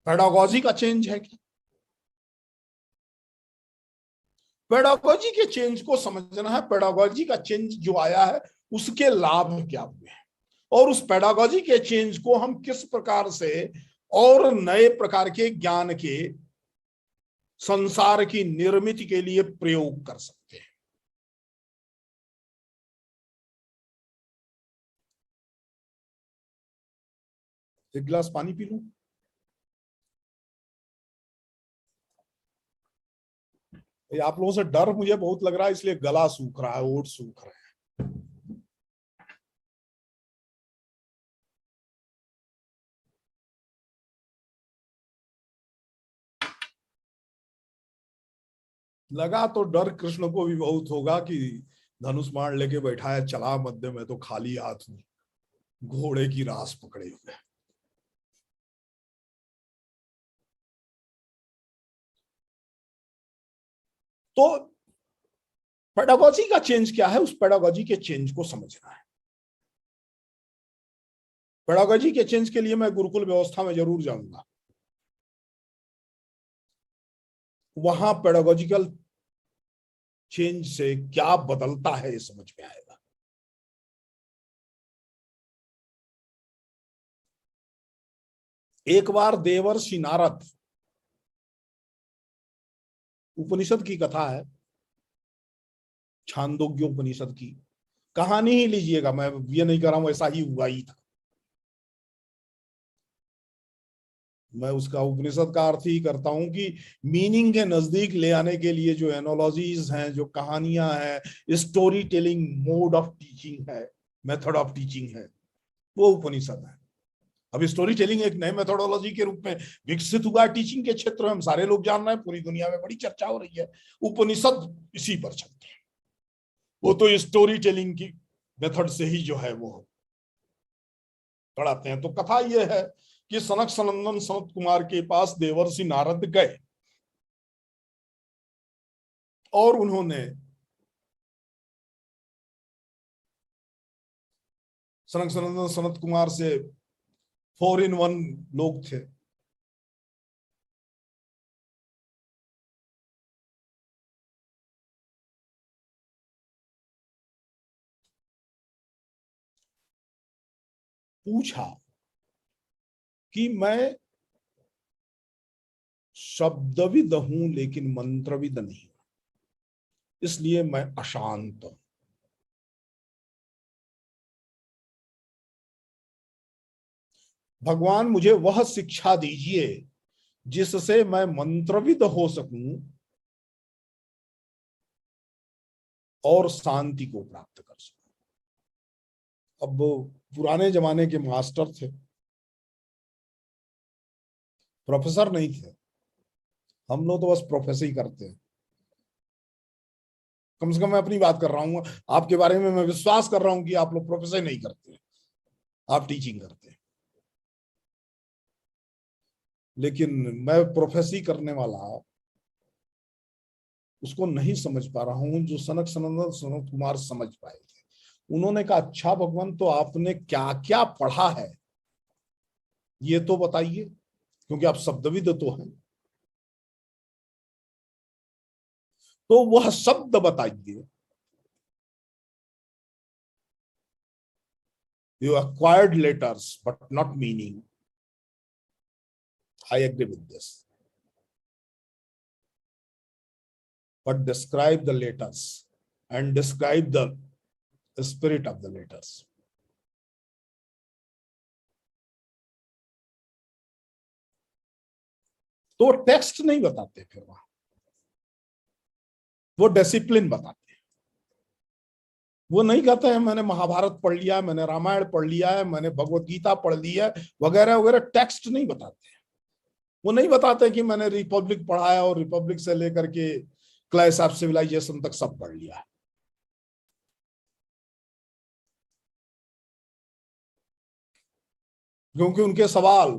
पेडागोजी का चेंज है क्या? पेडागोजी के चेंज को समझना है, पेडागोजी का चेंज जो आया है उसके लाभ क्या हुए हैं, और उस पेडागोजी के चेंज को हम किस प्रकार से और नए प्रकार के ज्ञान के संसार की निर्मित के लिए प्रयोग कर सकते हैं। एक गिलास पानी पी लूं? आप लोगों से डर मुझे बहुत लग रहा है, इसलिए गला सूख रहा है, ओठ सूख रहे हैं। लगा तो डर कृष्ण को भी बहुत होगा कि धनुष बाण लेके बैठा है, चला मध्य में तो खाली हाथ हूं, घोड़े की रास पकड़े हुए। तो पेडागोजी का चेंज क्या है, उस पेडागोजी के चेंज को समझना है। पेडागोजी के चेंज के लिए मैं गुरुकुल व्यवस्था में जरूर जाऊंगा, वहां पेडागोजिकल चेंज से क्या बदलता है ये समझ में आएगा। एक बार देवर्षि नारद, उपनिषद की कथा है, छांदोग्य उपनिषद की कहानी ही लीजिएगा, मैं ये नहीं कर रहा हूं ऐसा ही हुआ ही था, मैं उसका उपनिषद का अर्थ ही करता हूं कि मीनिंग के नजदीक ले आने के लिए जो एनोलॉजीज हैं, जो कहानियां हैं, story telling mode of teaching है, मेथड ऑफ टीचिंग है, वो उपनिषद है। अब स्टोरी टेलिंग एक नए मेथोडोलॉजी के रूप में विकसित हुआ है टीचिंग के क्षेत्र में, हम सारे लोग जान रहे हैं, पूरी दुनिया में बड़ी चर्चा हो रही है। उपनिषद इसी पर चलते हैं, वो तो स्टोरी टेलिंग की मेथड से ही जो है वो पढ़ाते हैं। तो कथा ये है कि सनक सनंदन सनत कुमार के पास देवर्षि नारद गए और उन्होंने सनक सनंदन सनत कुमार से 4 in 1 लोग थे, पूछा कि मैं शब्दविद हूं लेकिन मंत्रविद नहीं, इसलिए मैं अशांत हूं। भगवान मुझे वह शिक्षा दीजिए जिससे मैं मंत्रविद हो सकूं और शांति को प्राप्त कर सकूं। अब पुराने जमाने के मास्टर थे, प्रोफेसर नहीं थे, हम लोग तो बस प्रोफेसर ही करते हैं। कम से कम मैं अपनी बात कर रहा हूं, आपके बारे में मैं विश्वास कर रहा हूं कि आप लोग प्रोफेसर नहीं करते, आप टीचिंग करते हैं। लेकिन मैं प्रोफेसर करने वाला उसको नहीं समझ पा रहा हूं जो सनक सनंदन सनत कुमार समझ पाए थे। उन्होंने कहा, अच्छा भगवान, तो आपने क्या क्या पढ़ा है ये तो बताइए, क्योंकि आप शब्दविद तो हैं, तो वह शब्द बताइए। You acquired letters but not meaning. I agree with this, but describe the letters and describe the spirit of the letters. तो टेक्स्ट नहीं बताते, फिर वहां वो डिसिप्लिन बताते हैं। वो नहीं कहते हैं मैंने महाभारत पढ़ लिया है, मैंने रामायण पढ़ लिया है, मैंने भगवत गीता पढ़ ली है, वगैरह वगैरह, टेक्स्ट नहीं बताते हैं। वो नहीं बताते कि मैंने रिपब्लिक पढ़ा है और रिपब्लिक से लेकर के क्लैश ऑफ सिविलाइजेशन तक सब पढ़ लिया है। क्योंकि उनके सवाल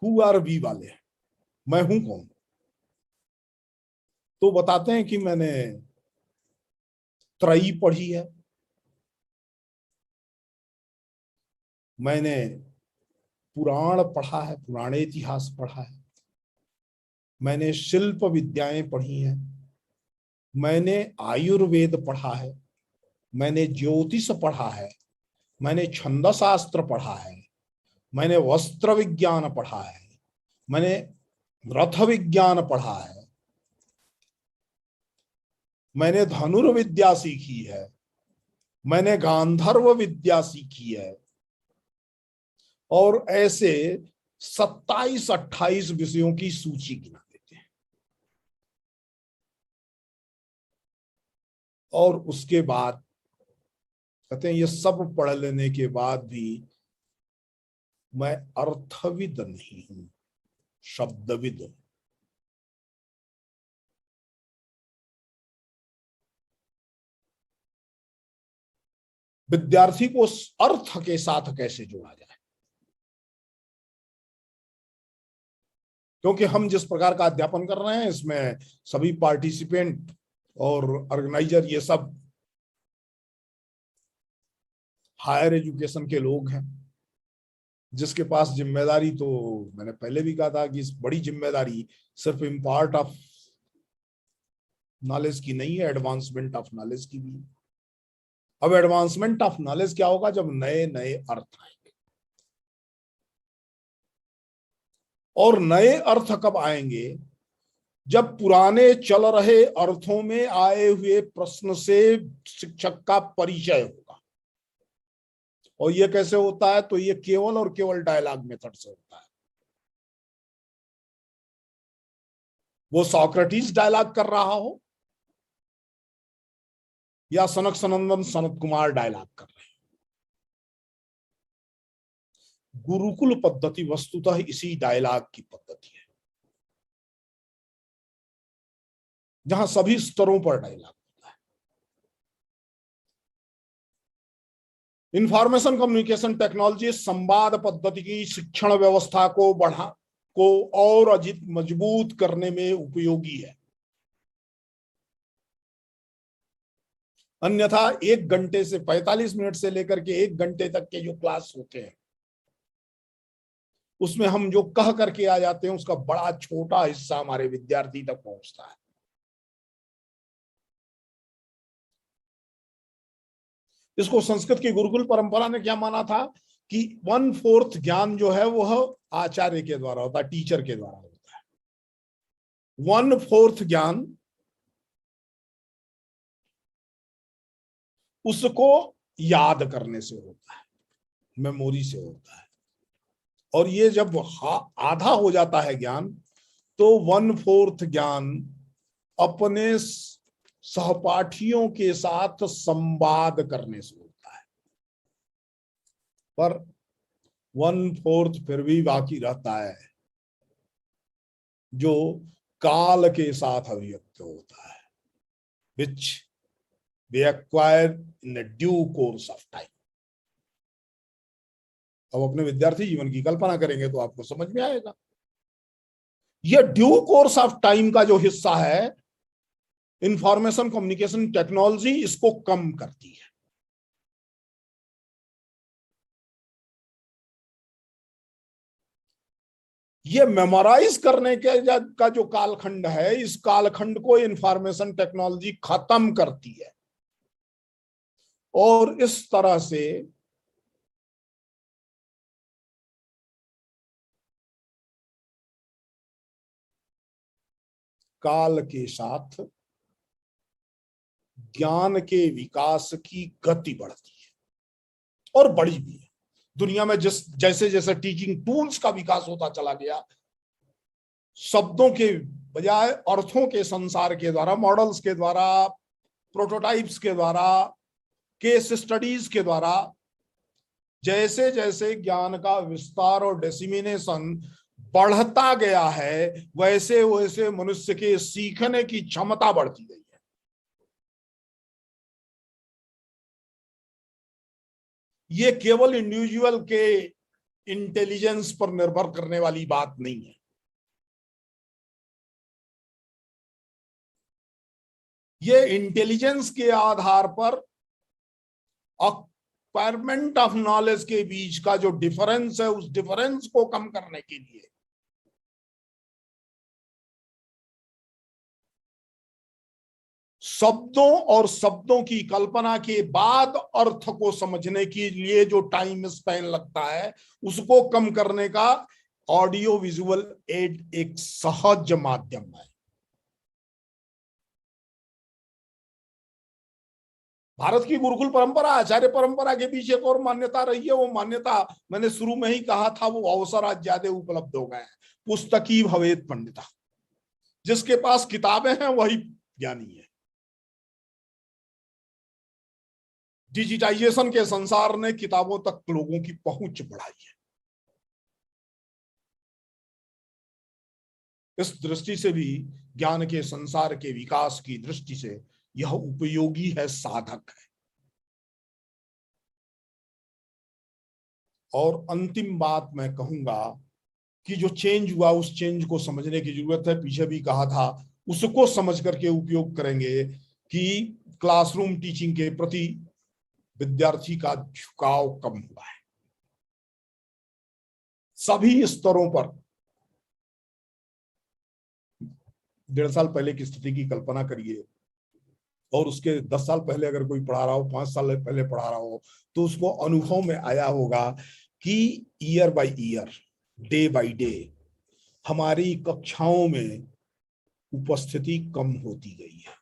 हु आर वी वाले हैं, मैं हूं कौन। तो बताते हैं कि मैंने त्रयी पढ़ी है, मैंने पुराण पढ़ा है, पुराने इतिहास पढ़ा है, मैंने शिल्प विद्याएं पढ़ी हैं, मैंने आयुर्वेद पढ़ा है, मैंने ज्योतिष पढ़ा है, मैंने छंद शास्त्र पढ़ा है, मैंने वस्त्र विज्ञान पढ़ा है, मैंने रथ विज्ञान पढ़ा है, मैंने धनुर्विद्या सीखी है, मैंने गांधर्व विद्या सीखी है, और ऐसे 27-28 विषयों की सूची गिना देते हैं। और उसके बाद कहते हैं ये सब पढ़ लेने के बाद भी मैं अर्थविद नहीं हूं। शब्दविद। विद्यार्थी को अर्थ के साथ कैसे जोड़ा जाए, क्योंकि हम जिस प्रकार का अध्यापन कर रहे हैं इसमें सभी पार्टिसिपेंट और ऑर्गेनाइजर ये सब हायर एजुकेशन के लोग हैं, जिसके पास जिम्मेदारी, तो मैंने पहले भी कहा था कि इस बड़ी जिम्मेदारी सिर्फ इम्पार्ट ऑफ नॉलेज की नहीं है, एडवांसमेंट ऑफ नॉलेज की भी। अब एडवांसमेंट ऑफ नॉलेज क्या होगा? जब नए नए अर्थ आएंगे। और नए अर्थ कब आएंगे? जब पुराने चल रहे अर्थों में आए हुए प्रश्न से शिक्षक का परिचय होगा। और ये कैसे होता है? तो ये केवल और केवल डायलॉग मेथड से होता है। वो सॉक्रेटिस डायलॉग कर रहा हो या सनक सनंदन सनत कुमार डायलॉग कर रहे हैं, गुरुकुल पद्धति वस्तुतः इसी डायलॉग की पद्धति है, जहां सभी स्तरों पर डायलॉग होता है। इंफॉर्मेशन कम्युनिकेशन टेक्नोलॉजी संवाद पद्धति की शिक्षण व्यवस्था को और अधिक मजबूत करने में उपयोगी है। अन्यथा 1 घंटे से 45 मिनट से लेकर के 1 घंटे तक के जो क्लास होते हैं उसमें हम जो कह करके आ जाते हैं उसका बड़ा छोटा हिस्सा हमारे विद्यार्थी तक पहुंचता है। इसको संस्कृत की गुरुकुल परंपरा ने क्या माना था कि 1/4 ज्ञान जो है वह आचार्य के द्वारा होता है, टीचर के द्वारा होता है। 1/4 ज्ञान उसको याद करने से होता है, मेमोरी से होता है। और ये जब आधा हो जाता है ज्ञान तो 1/4 ज्ञान अपने सहपाठियों के साथ संवाद करने से होता है। पर 1/4 फिर भी बाकी रहता है जो काल के साथ अभिव्यक्त होता है, which we acquire in a due course of time। अब अपने विद्यार्थी जीवन की कल्पना करेंगे तो आपको समझ में आएगा। यह ड्यू कोर्स ऑफ टाइम का जो हिस्सा है इंफॉर्मेशन कम्युनिकेशन टेक्नोलॉजी इसको कम करती है। ये मेमोराइज करने के का जो कालखंड है, इस कालखंड को इंफॉर्मेशन टेक्नोलॉजी खत्म करती है। और इस तरह से काल के साथ ज्ञान के विकास की गति बढ़ती है और बढ़ी भी है। दुनिया में जैसे जैसे टीचिंग टूल्स का विकास होता चला गया, शब्दों के बजाय अर्थों के संसार के द्वारा, मॉडल्स के द्वारा, प्रोटोटाइप्स के द्वारा, केस स्टडीज के द्वारा जैसे जैसे ज्ञान का विस्तार और डिसेमिनेशन बढ़ता गया है वैसे वैसे मनुष्य के सीखने की क्षमता बढ़ती गई है। ये केवल इंडिविजुअल के इंटेलिजेंस पर निर्भर करने वाली बात नहीं है। ये इंटेलिजेंस के आधार पर एक्वायरमेंट ऑफ नॉलेज के बीच का जो डिफरेंस है उस डिफरेंस को कम करने के लिए शब्दों और शब्दों की कल्पना के बाद अर्थ को समझने के लिए जो टाइम स्पेन लगता है उसको कम करने का ऑडियो विजुअल एड एक सहज माध्यम है। भारत की गुरुकुल परंपरा, आचार्य परंपरा के पीछे एक और मान्यता रही है। वो मान्यता मैंने शुरू में ही कहा था, वो अवसर आज ज्यादा उपलब्ध हो गए हैं। पुस्तकी भवेत पंडिता, जिसके पास किताबें हैं वही ज्ञानी है। डिजिटाइजेशन के संसार ने किताबों तक लोगों की पहुंच बढ़ाई है। इस दृष्टि से भी ज्ञान के संसार के विकास की दृष्टि से यह उपयोगी है, साधक है। और अंतिम बात मैं कहूंगा कि जो चेंज हुआ उस चेंज को समझने की जरूरत है। पीछे भी कहा था, उसको समझ करके उपयोग करेंगे कि क्लासरूम टीचिंग के प्रति विद्यार्थी का झुकाव कम हुआ है सभी स्तरों पर। 1.5 साल पहले की स्थिति की कल्पना करिए और उसके 10 साल पहले अगर कोई पढ़ा रहा हो, 5 साल पहले पढ़ा रहा हो, तो उसको अनुभव में आया होगा कि year by year, day by day हमारी कक्षाओं में उपस्थिति कम होती गई है,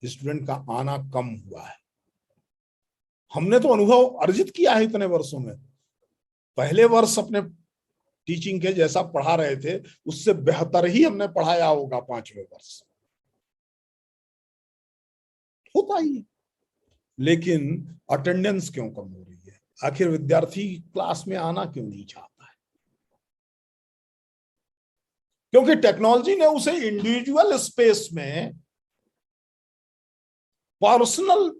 स्टूडेंट का आना कम हुआ है। हमने तो अनुभव अर्जित किया है इतने वर्षों में। पहले वर्ष अपने टीचिंग के जैसा पढ़ा रहे थे, उससे बेहतर ही हमने पढ़ाया होगा 5वें वर्ष, होता ही है। लेकिन अटेंडेंस क्यों कम हो रही है? आखिर विद्यार्थी क्लास में आना क्यों नहीं चाहता है? क्योंकि टेक्नोलॉजी ने उसे इंडिविजुअल स्पेस में, पर्सनल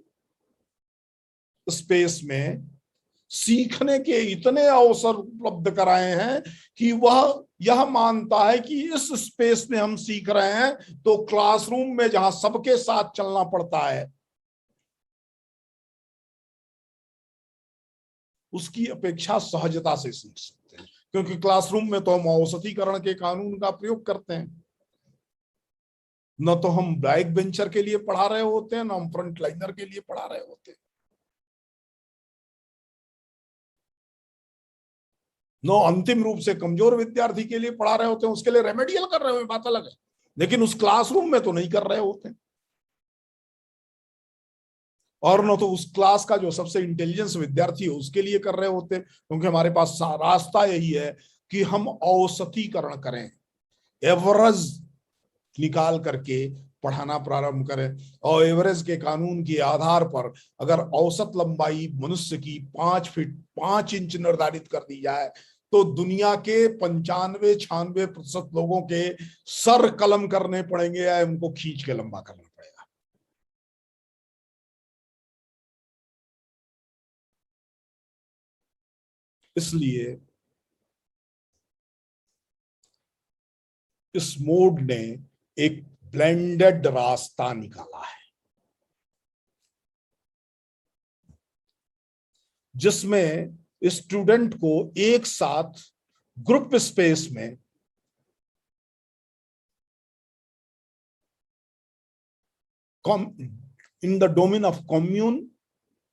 स्पेस में सीखने के इतने अवसर उपलब्ध कराए हैं कि वह यह मानता है कि इस स्पेस में हम सीख रहे हैं तो क्लासरूम में जहां सबके साथ चलना पड़ता है, उसकी अपेक्षा सहजता से सीख सकते हैं। क्योंकि क्लासरूम में तो हम औसतीकरण के कानून का प्रयोग करते हैं, न तो हम बैक बेंचर के लिए पढ़ा रहे होते हैं, न हम फ्रंट लाइनर के लिए पढ़ा रहे होते हैं, न अंतिम रूप से कमजोर विद्यार्थी के लिए पढ़ा रहे होते हैं, उसके लिए रेमेडियल कर रहे हो, बात अलग है। लेकिन उस क्लासरूम में तो नहीं कर रहे होते, और न तो उस क्लास का जो सबसे इंटेलिजेंस विद्यार्थी है उसके लिए कर रहे होते। क्योंकि हमारे पास रास्ता यही है कि हम औसतीकरण करें, एवरेज निकाल करके पढ़ाना प्रारंभ करें। और एवरेज के कानून के आधार पर अगर औसत लंबाई मनुष्य की 5 फीट 5 इंच निर्धारित कर दी जाए तो दुनिया के 95-96% लोगों के सर कलम करने पड़ेंगे या उनको खींच के लंबा करना पड़ेगा। इसलिए इस मोड ने एक ब्लेंडेड रास्ता निकाला है जिसमें स्टूडेंट को एक साथ ग्रुप स्पेस में in the domain of commune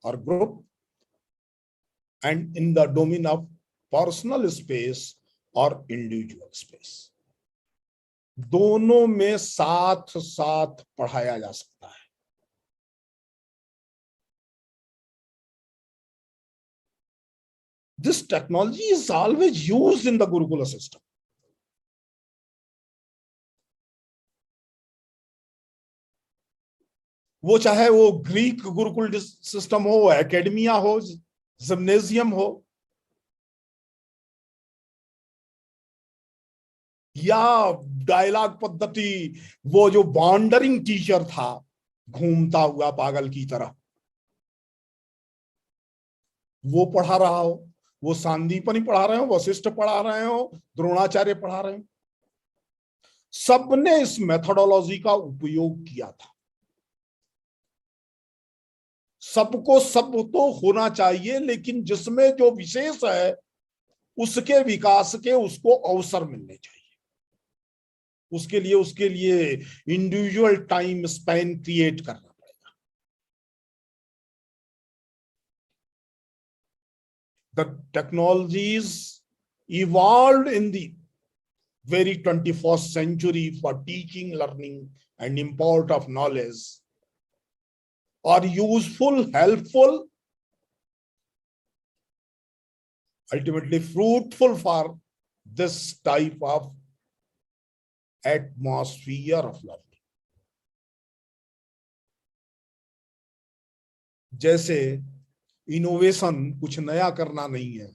or group and in the domain of personal space or individual space, दोनों में साथ साथ पढ़ाया जा सकता है। This technology is always used in the Gurukula system. वो चाहे वो ग्रीक गुरुकुल सिस्टम हो, एकेडमिया हो, जिम्नेजियम हो, या डायलॉग पद्धति, वो जो वॉन्डरिंग टीचर था घूमता हुआ पागल की तरह, वो पढ़ा रहा हो, वो सांदीपनि पढ़ा रहे हो, वशिष्ठ पढ़ा रहे हो, द्रोणाचार्य पढ़ा रहे हो, सबने इस मेथोडोलॉजी का उपयोग किया था। सबको सब तो होना चाहिए, लेकिन जिसमें जो विशेष है उसके विकास के उसको अवसर मिलने चाहिए। उसके लिए इंडिविजुअल टाइम स्पेन क्रिएट करना पड़ेगा। The technologies evolved in the very 21st century for teaching, learning, and import of knowledge are useful, helpful, ultimately fruitful for this type of atmosphere of learning. जैसे इनोवेशन कुछ नया करना नहीं है,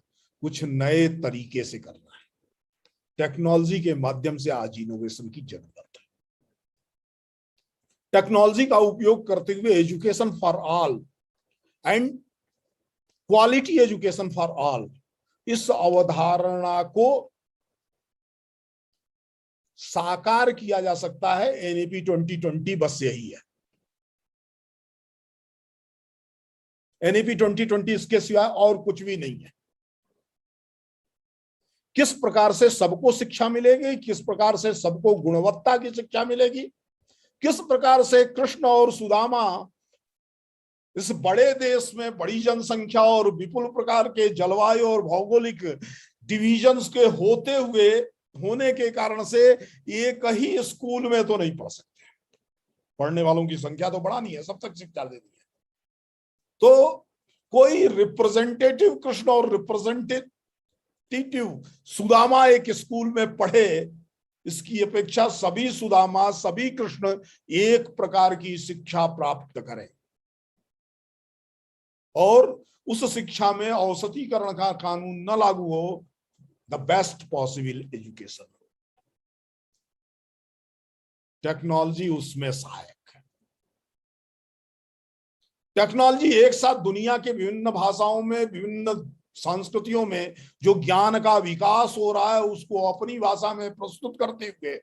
कुछ नए तरीके से करना है। टेक्नोलॉजी के माध्यम से आज इनोवेशन की जरूरत है। टेक्नोलॉजी का उपयोग करते हुए education for all and quality education for all, इस अवधारणा को साकार किया जा सकता है। एनईपी 2020 बस यही है। एनईपी 2020 इसके सिवाय और कुछ भी नहीं है। किस प्रकार से सबको शिक्षा मिलेगी, किस प्रकार से सबको गुणवत्ता की शिक्षा मिलेगी, किस प्रकार से कृष्ण और सुदामा इस बड़े देश में बड़ी जनसंख्या और विपुल प्रकार के जलवायु और भौगोलिक डिविजन्स के होने के कारण से एक ही स्कूल में तो नहीं पढ़ सकते, पढ़ने वालों की संख्या तो बढ़ानी है, सब तक शिक्षा देनी है। तो कोई रिप्रेजेंटेटिव कृष्ण और रिप्रेजेंटेटिव सुदामा एक स्कूल में पढ़े, इसकी अपेक्षा सभी सुदामा सभी कृष्ण एक प्रकार की शिक्षा प्राप्त करें और उस शिक्षा में औसतीकरण का कानून न लागू हो, the best possible education. Technology उसमें सहायक है। टेक्नोलॉजी एक साथ दुनिया के विभिन्न भाषाओं में, विभिन्न संस्कृतियों में जो ज्ञान का विकास हो रहा है उसको अपनी भाषा में प्रस्तुत करते हुए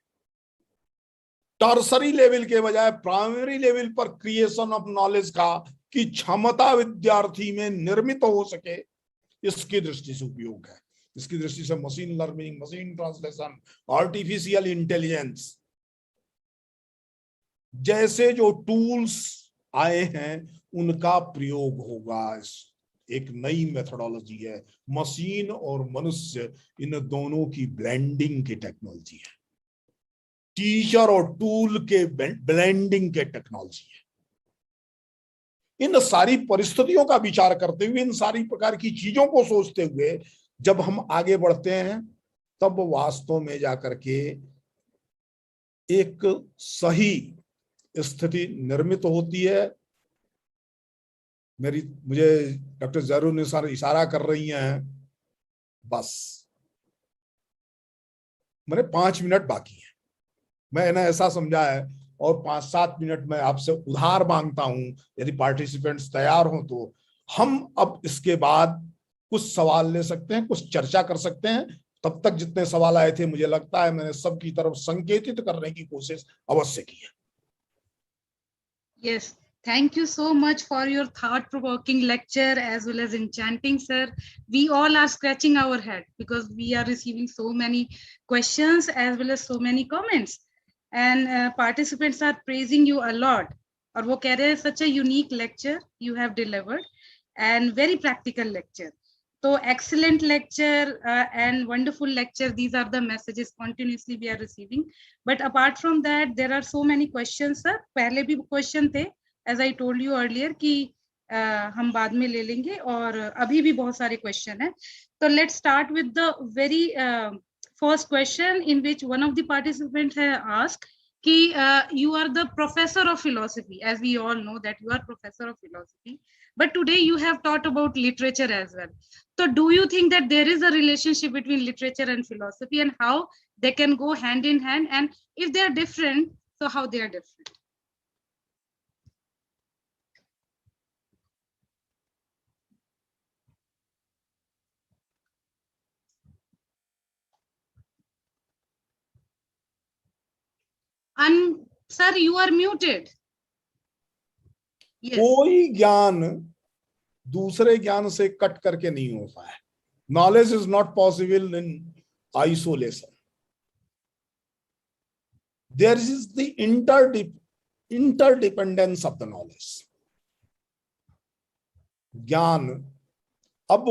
टर्सरी लेवल के बजाय प्राइमरी लेवल पर क्रिएशन ऑफ नॉलेज का की क्षमता विद्यार्थी में निर्मित हो सके, इसकी दृष्टि से उपयोग है। इसकी दृष्टि से machine learning, machine translation, artificial intelligence जैसे जो टूल्स आए हैं उनका प्रयोग होगा। एक नई मेथोडोलॉजी है, मशीन और मनुष्य इन दोनों की ब्लेंडिंग की टेक्नोलॉजी है, टीचर और टूल के ब्लेंडिंग के टेक्नोलॉजी है। इन सारी परिस्थितियों का विचार करते हुए, इन सारी प्रकार की चीजों को सोचते हुए जब हम आगे बढ़ते हैं तब वास्तव में जाकर के एक सही स्थिति निर्मित होती है। मुझे डॉक्टर जरूर निसार इशारा कर रही हैं, बस मैंने 5 मिनट बाकी है, मैंने ऐसा समझा है, और 5-7 मिनट में आपसे उधार मांगता हूं, यदि पार्टिसिपेंट्स तैयार हो तो हम अब इसके बाद कुछ सवाल ले सकते हैं, कुछ चर्चा कर सकते हैं। तब तक जितने सवाल आए थे मुझे लगता है मैंने सबकी तरफ संकेतित करने की कोशिश अवश्य की है। Yes, thank you so much for your thought-provoking lecture as well as enchanting, sir. We all are scratching our head because we are receiving so many questions as well as so many comments, and participants are praising you a lot. और वो कह रहे हैं such a unique lecture you have delivered and very practical lecture. So excellent lecture and wonderful lecture. These are the messages continuously we are receiving. But apart from that, there are so many questions, sir. पहले भी question थे, as I told you earlier कि हम बाद में ले लेंगे, और अभी भी बहुत सारे question हैं. So let's start with the very first question in which one of the participants has asked कि you are the professor of philosophy, as we all know that you are professor of philosophy, but today you have taught about literature as well. So do you think that there is a relationship between literature and philosophy, and how they can go hand in hand, and if they are different, so how they are different? Sir, you are muted. Yes. कोई ज्ञान दूसरे ज्ञान से कट करके नहीं होता है। Knowledge is not possible in isolation. There is the interdependence of the knowledge. ज्ञान, अब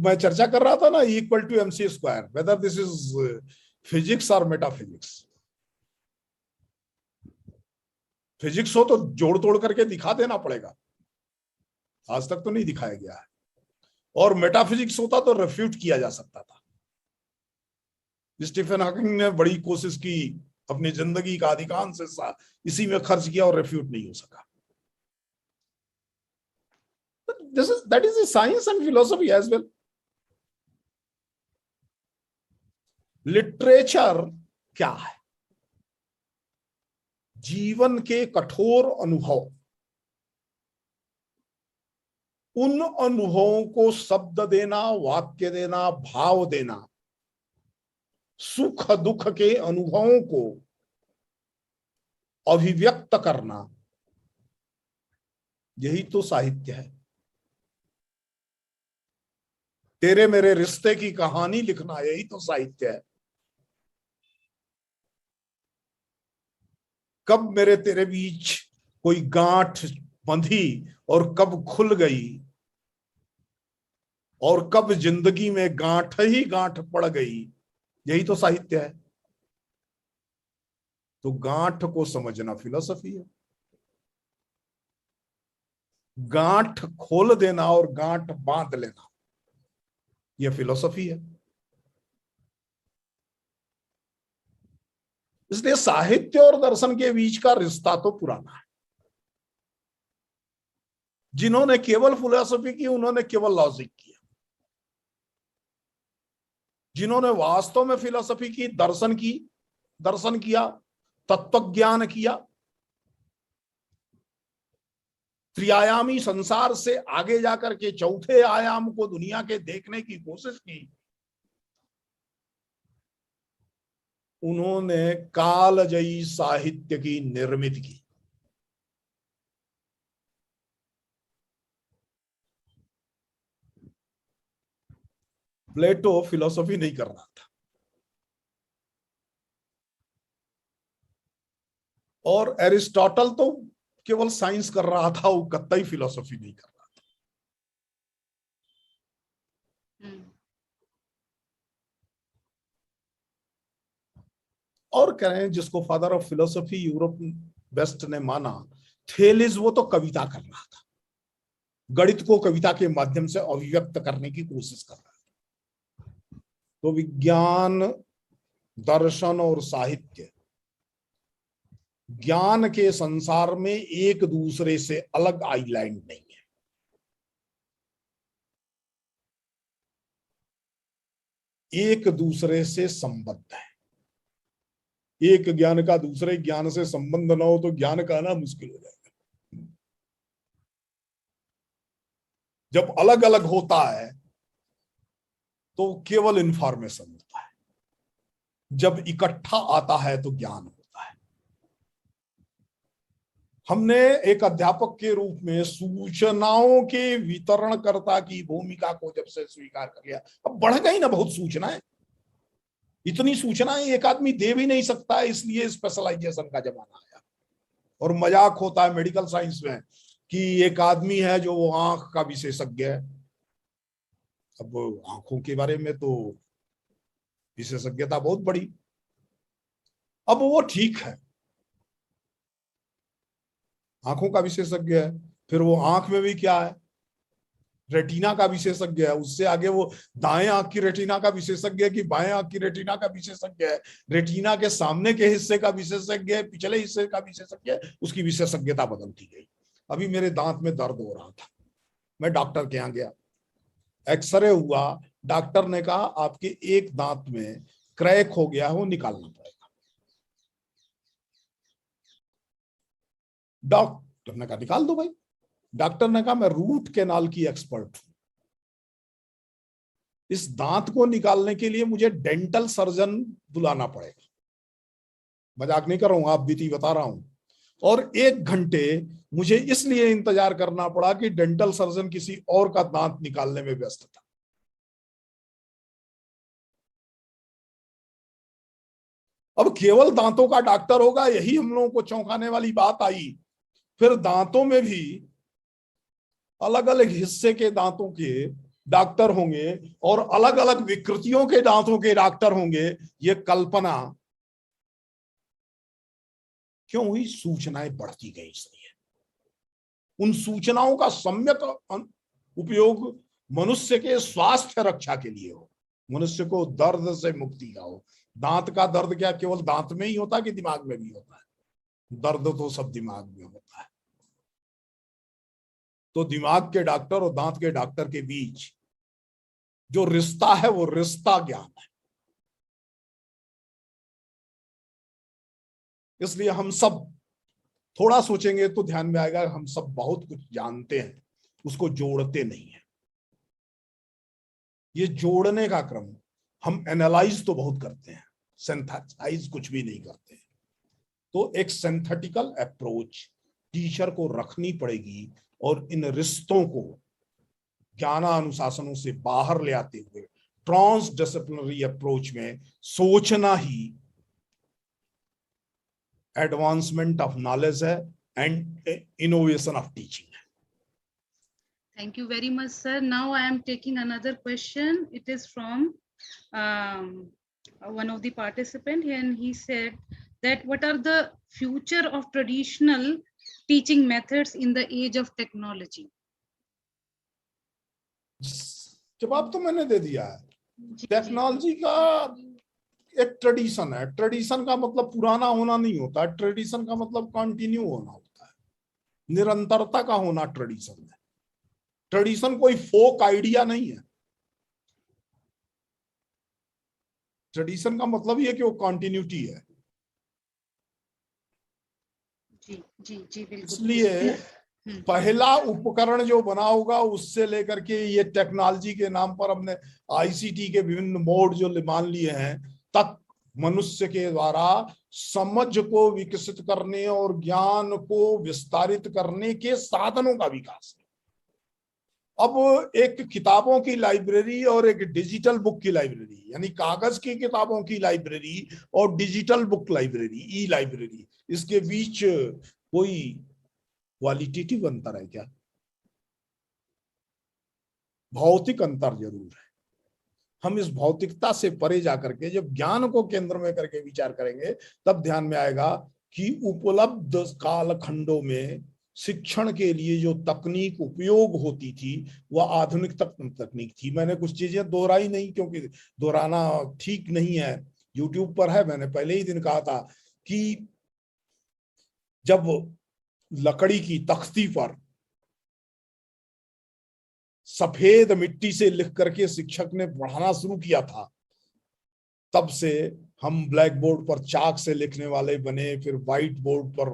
मैं चर्चा कर रहा था ना, equal to MC square, whether this is physics और मेटाफिजिक्स। फिजिक्स हो तो जोड़ तोड़ करके दिखा देना पड़ेगा, आज तक तो नहीं दिखाया गया है, और मेटाफिजिक्स होता तो रेफ्यूट किया जा सकता था। स्टीफन हॉकिंग ने बड़ी कोशिश की, अपनी जिंदगी का अधिकांश हिस्सा इसी में खर्च किया और रेफ्यूट नहीं हो सका। that is the science and philosophy as well. Literature क्या है? जीवन के कठोर अनुभव, उन अनुभवों को शब्द देना, वाक्य देना, भाव देना, सुख दुख के अनुभवों को अभिव्यक्त करना, यही तो साहित्य है। तेरे मेरे रिश्ते की कहानी लिखना, यही तो साहित्य है। कब मेरे तेरे बीच कोई गांठ बंधी और कब खुल गई, और कब जिंदगी में गांठ ही गांठ पड़ गई, यही तो साहित्य है। तो गांठ को समझना फिलॉसफी है। गांठ खोल देना और गांठ बांध लेना, यह फिलॉसफी है। इसलिए साहित्य और दर्शन के बीच का रिश्ता तो पुराना है। जिन्होंने केवल फिलॉसफी की, उन्होंने केवल लॉजिक किया। जिन्होंने वास्तव में फिलॉसफी की, दर्शन किया, तत्व ज्ञान किया, त्रिआयामी संसार से आगे जाकर के चौथे आयाम को दुनिया के देखने की कोशिश की, उन्होंने कालजयी साहित्य की निर्मित की। प्लेटो फिलॉसफी नहीं कर रहा था, और एरिस्टोटल तो केवल साइंस कर रहा था, वो कतई फिलॉसफी नहीं कर रहा था। और कह रहे हैं जिसको father of philosophy Europe west ने माना, थेलिस, वो तो कविता कर रहा था, गणित को कविता के माध्यम से अभिव्यक्त करने की कोशिश कर रहा था। तो विज्ञान, दर्शन और साहित्य ज्ञान के संसार में एक दूसरे से अलग आइलैंड नहीं है। एक दूसरे से संबद्ध है। एक ज्ञान का दूसरे ज्ञान से संबंध ना हो तो ज्ञान कहना मुश्किल हो जाएगा। जब अलग अलग होता है तो केवल इंफॉर्मेशन होता है, जब इकट्ठा आता है तो ज्ञान होता है। हमने एक अध्यापक के रूप में सूचनाओं के वितरणकर्ता की भूमिका को जब से स्वीकार कर लिया, अब बढ़ गई ना बहुत सूचनाएं। इतनी सूचनाएं एक आदमी दे भी नहीं सकता है, इसलिए स्पेशलाइजेशन का जमाना आया। और मजाक होता है मेडिकल साइंस में कि एक आदमी है जो वो आंख का विशेषज्ञ है। अब आंखों के बारे में तो विशेषज्ञता बहुत बड़ी। अब वो ठीक है, आंखों का विशेषज्ञ है, फिर वो आंख में भी क्या है, रेटिना का विशेषज्ञ है। उससे आगे वो दाएं आंख की रेटिना का विशेषज्ञ है कि बाएं आंख की रेटिना का विशेषज्ञ है, रेटिना के सामने के हिस्से का विशेषज्ञ है, पिछले हिस्से का विशेषज्ञ है, उसकी विशेषज्ञता बदलती गई। अभी मेरे दांत में दर्द हो रहा था, मैं डॉक्टर के यहाँ गया, एक्सरे हुआ, डॉक्टर ने कहा आपके एक दांत में क्रैक हो गया है, वो निकालना पड़ेगा। डॉक्टर ने कहा निकाल दो भाई। डॉक्टर ने कहा मैं रूट कैनाल की एक्सपर्ट हूं, इस दांत को निकालने के लिए मुझे डेंटल सर्जन बुलाना पड़ेगा। मजाक नहीं कर रहा हूं, आप बीती बता रहा हूं। और 1 घंटे मुझे इसलिए इंतजार करना पड़ा कि डेंटल सर्जन किसी और का दांत निकालने में व्यस्त था। अब केवल दांतों का डॉक्टर होगा, यही हम लोगों को चौंकाने वाली बात आई। फिर दांतों में भी अलग अलग हिस्से के दांतों के डॉक्टर होंगे और अलग अलग विकृतियों के दांतों के डॉक्टर होंगे। ये कल्पना क्यों हुई? सूचनाएं बढ़ती गई इसलिए। उन सूचनाओं का सम्यक उपयोग मनुष्य के स्वास्थ्य रक्षा के लिए हो, मनुष्य को दर्द से मुक्ति का हो। दांत का दर्द क्या केवल दांत में ही होता है कि दिमाग में भी होता है? दर्द तो सब दिमाग में होता है। तो दिमाग के डॉक्टर और दांत के डॉक्टर के बीच जो रिश्ता है वो रिश्ता ज्ञान है। इसलिए हम सब थोड़ा सोचेंगे तो ध्यान में आएगा, हम सब बहुत कुछ जानते हैं, उसको जोड़ते नहीं है। ये जोड़ने का क्रम, हम एनालाइज तो बहुत करते हैं, सिंथेसाइज कुछ भी नहीं करते हैं। तो एक सिंथेटिकल अप्रोच टीचर को रखनी पड़ेगी, और इन रिश्तों को ज्ञानानुशासनों से बाहर ले आते हुए ट्रांस डिसिप्लिनरी अप्रोच में सोचना ही एडवांसमेंट ऑफ नॉलेज है एंड इनोवेशन ऑफ टीचिंग है। Thank you very much, sir. Now I am taking another question. It is from one of the participants, and he said that what are the future of traditional teaching methods in the age of technology? जवाब तो मैंने दे दिया है। जी, टेक्नोलॉजी का एक ट्रेडिशन है। ट्रेडिशन का मतलब पुराना होना नहीं होता, ट्रेडिशन का मतलब कंटिन्यू होना होता है, निरंतरता का होना ट्रेडिशन है। ट्रेडिशन कोई फोक आइडिया नहीं है। ट्रेडिशन का मतलब ये कि वो कंटिन्यूटी है। जी जी जी बिल्कुल। इसलिए पहला उपकरण जो बना होगा उससे लेकर के ये टेक्नोलॉजी के नाम पर हमने आईसीटी के विभिन्न मोड जो मान लिए हैं, तक मनुष्य के द्वारा समझ को विकसित करने और ज्ञान को विस्तारित करने के साधनों का विकास है। अब एक किताबों की लाइब्रेरी और एक डिजिटल बुक की लाइब्रेरी, यानी कागज की किताबों की लाइब्रेरी और डिजिटल बुक लाइब्रेरी, ई लाइब्रेरी, इसके बीच कोई क्वालिटेटिव अंतर है क्या? भौतिक अंतर जरूर है। हम इस भौतिकता से परे जाकर के जब ज्ञान को केंद्र में करके विचार करेंगे, तब ध्यान में आएगा कि उपलब्ध कालखंडों में शिक्षण के लिए जो तकनीक उपयोग होती थी वह आधुनिक तकनीक थी। मैंने कुछ चीजें दोहराई नहीं, क्योंकि दोहराना ठीक नहीं है। यूट्यूब पर है, मैंने पहले ही दिन कहा था कि जब लकड़ी की तख्ती पर सफेद मिट्टी से लिख करके शिक्षक ने पढ़ाना शुरू किया था, तब से हम ब्लैक बोर्ड पर चाक से लिखने वाले बने, फिर व्हाइट बोर्ड पर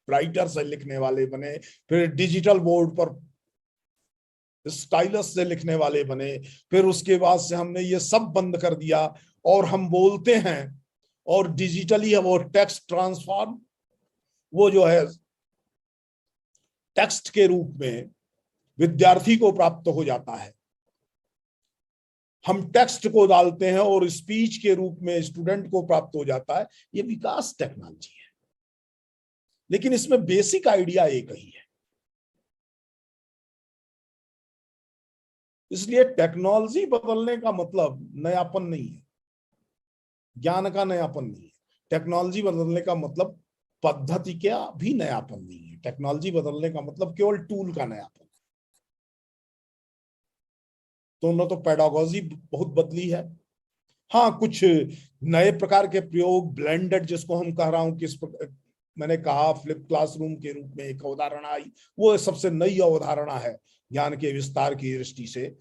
राइटर से लिखने वाले बने, फिर डिजिटल बोर्ड पर स्टाइलस से लिखने वाले बने, फिर उसके बाद से हमने ये सब बंद कर दिया और हम बोलते हैं, और डिजिटली वो टेक्स्ट ट्रांसफॉर्म, वो जो है टेक्स्ट के रूप में विद्यार्थी को प्राप्त हो जाता है। हम टेक्स्ट को डालते हैं और स्पीच के रूप में स्टूडेंट को प्राप्त हो जाता है। ये विकास टेक्नोलॉजी है, लेकिन इसमें बेसिक आइडिया एक ही है। इसलिए टेक्नोलॉजी बदलने का मतलब नयापन नहीं है, ज्ञान का नयापन नहीं है। टेक्नोलॉजी बदलने का मतलब पद्धति का भी नयापन नहीं है। टेक्नोलॉजी बदलने का मतलब केवल टूल का नयापन है। दोनों तो पेडागोजी बहुत बदली है। हाँ, कुछ नए प्रकार के प्रयोग, ब्लेंडेड जिसको हम कह रहा हूं, किस मैंने कहा फ्लिप क्लासरूम के रूप में एक अवधारणा आई, वो सबसे नई अवधारणा है ज्ञान के विस्तार की दृष्टि से।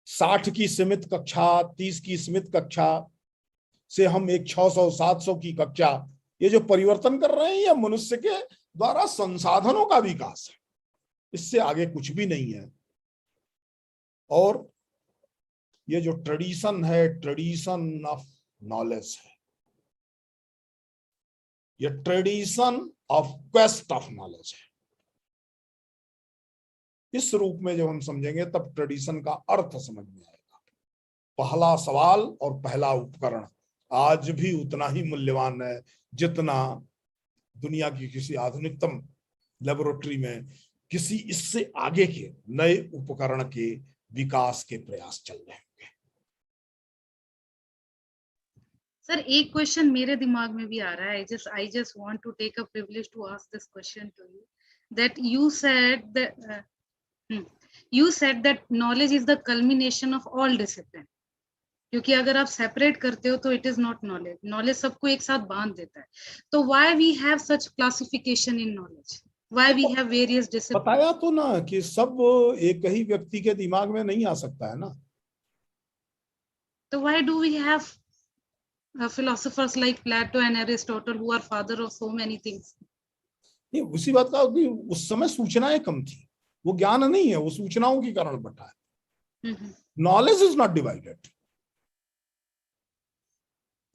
60 की सीमित कक्षा, 30 की सीमित कक्षा से हम एक 600-700 की कक्षा, ये जो परिवर्तन कर रहे हैं, ये मनुष्य के द्वारा संसाधनों का विकास है, इससे आगे कुछ भी नहीं है। और ये जो ट्रेडिशन है, ट्रेडिशन ऑफ नॉलेज है, ये tradition of quest of knowledge है। इस रूप में जब हम समझेंगे तब ट्रेडिशन का अर्थ समझ में आएगा। पहला सवाल और पहला उपकरण आज भी उतना ही मूल्यवान है जितना दुनिया की किसी आधुनिकतम लेबोरेटरी में किसी इससे आगे के नए उपकरण के विकास के प्रयास चल रहे होंगे। सर, एक क्वेश्चन मेरे दिमाग में भी आ रहा है। I just want to take a privilege to ask this question to you. That you said that knowledge is the culmination of all discipline. क्योंकि अगर आप सेपरेट करते हो तो it is not knowledge. Knowledge सबको एक साथ बांध देता है। तो why we have such classification in knowledge? Why we have various discipline? बताया तो ना कि सब एक ही व्यक्ति के दिमाग में नहीं आ सकता है ना। तो why do we have philosophers like Plato and Aristotle, who are father of so many things. नहीं, उसी बात का कि उस समय सूचनाएं कम थी, वो ज्ञान नहीं है, वो सूचनाओं के कारण बढ़ा है. Knowledge is not divided.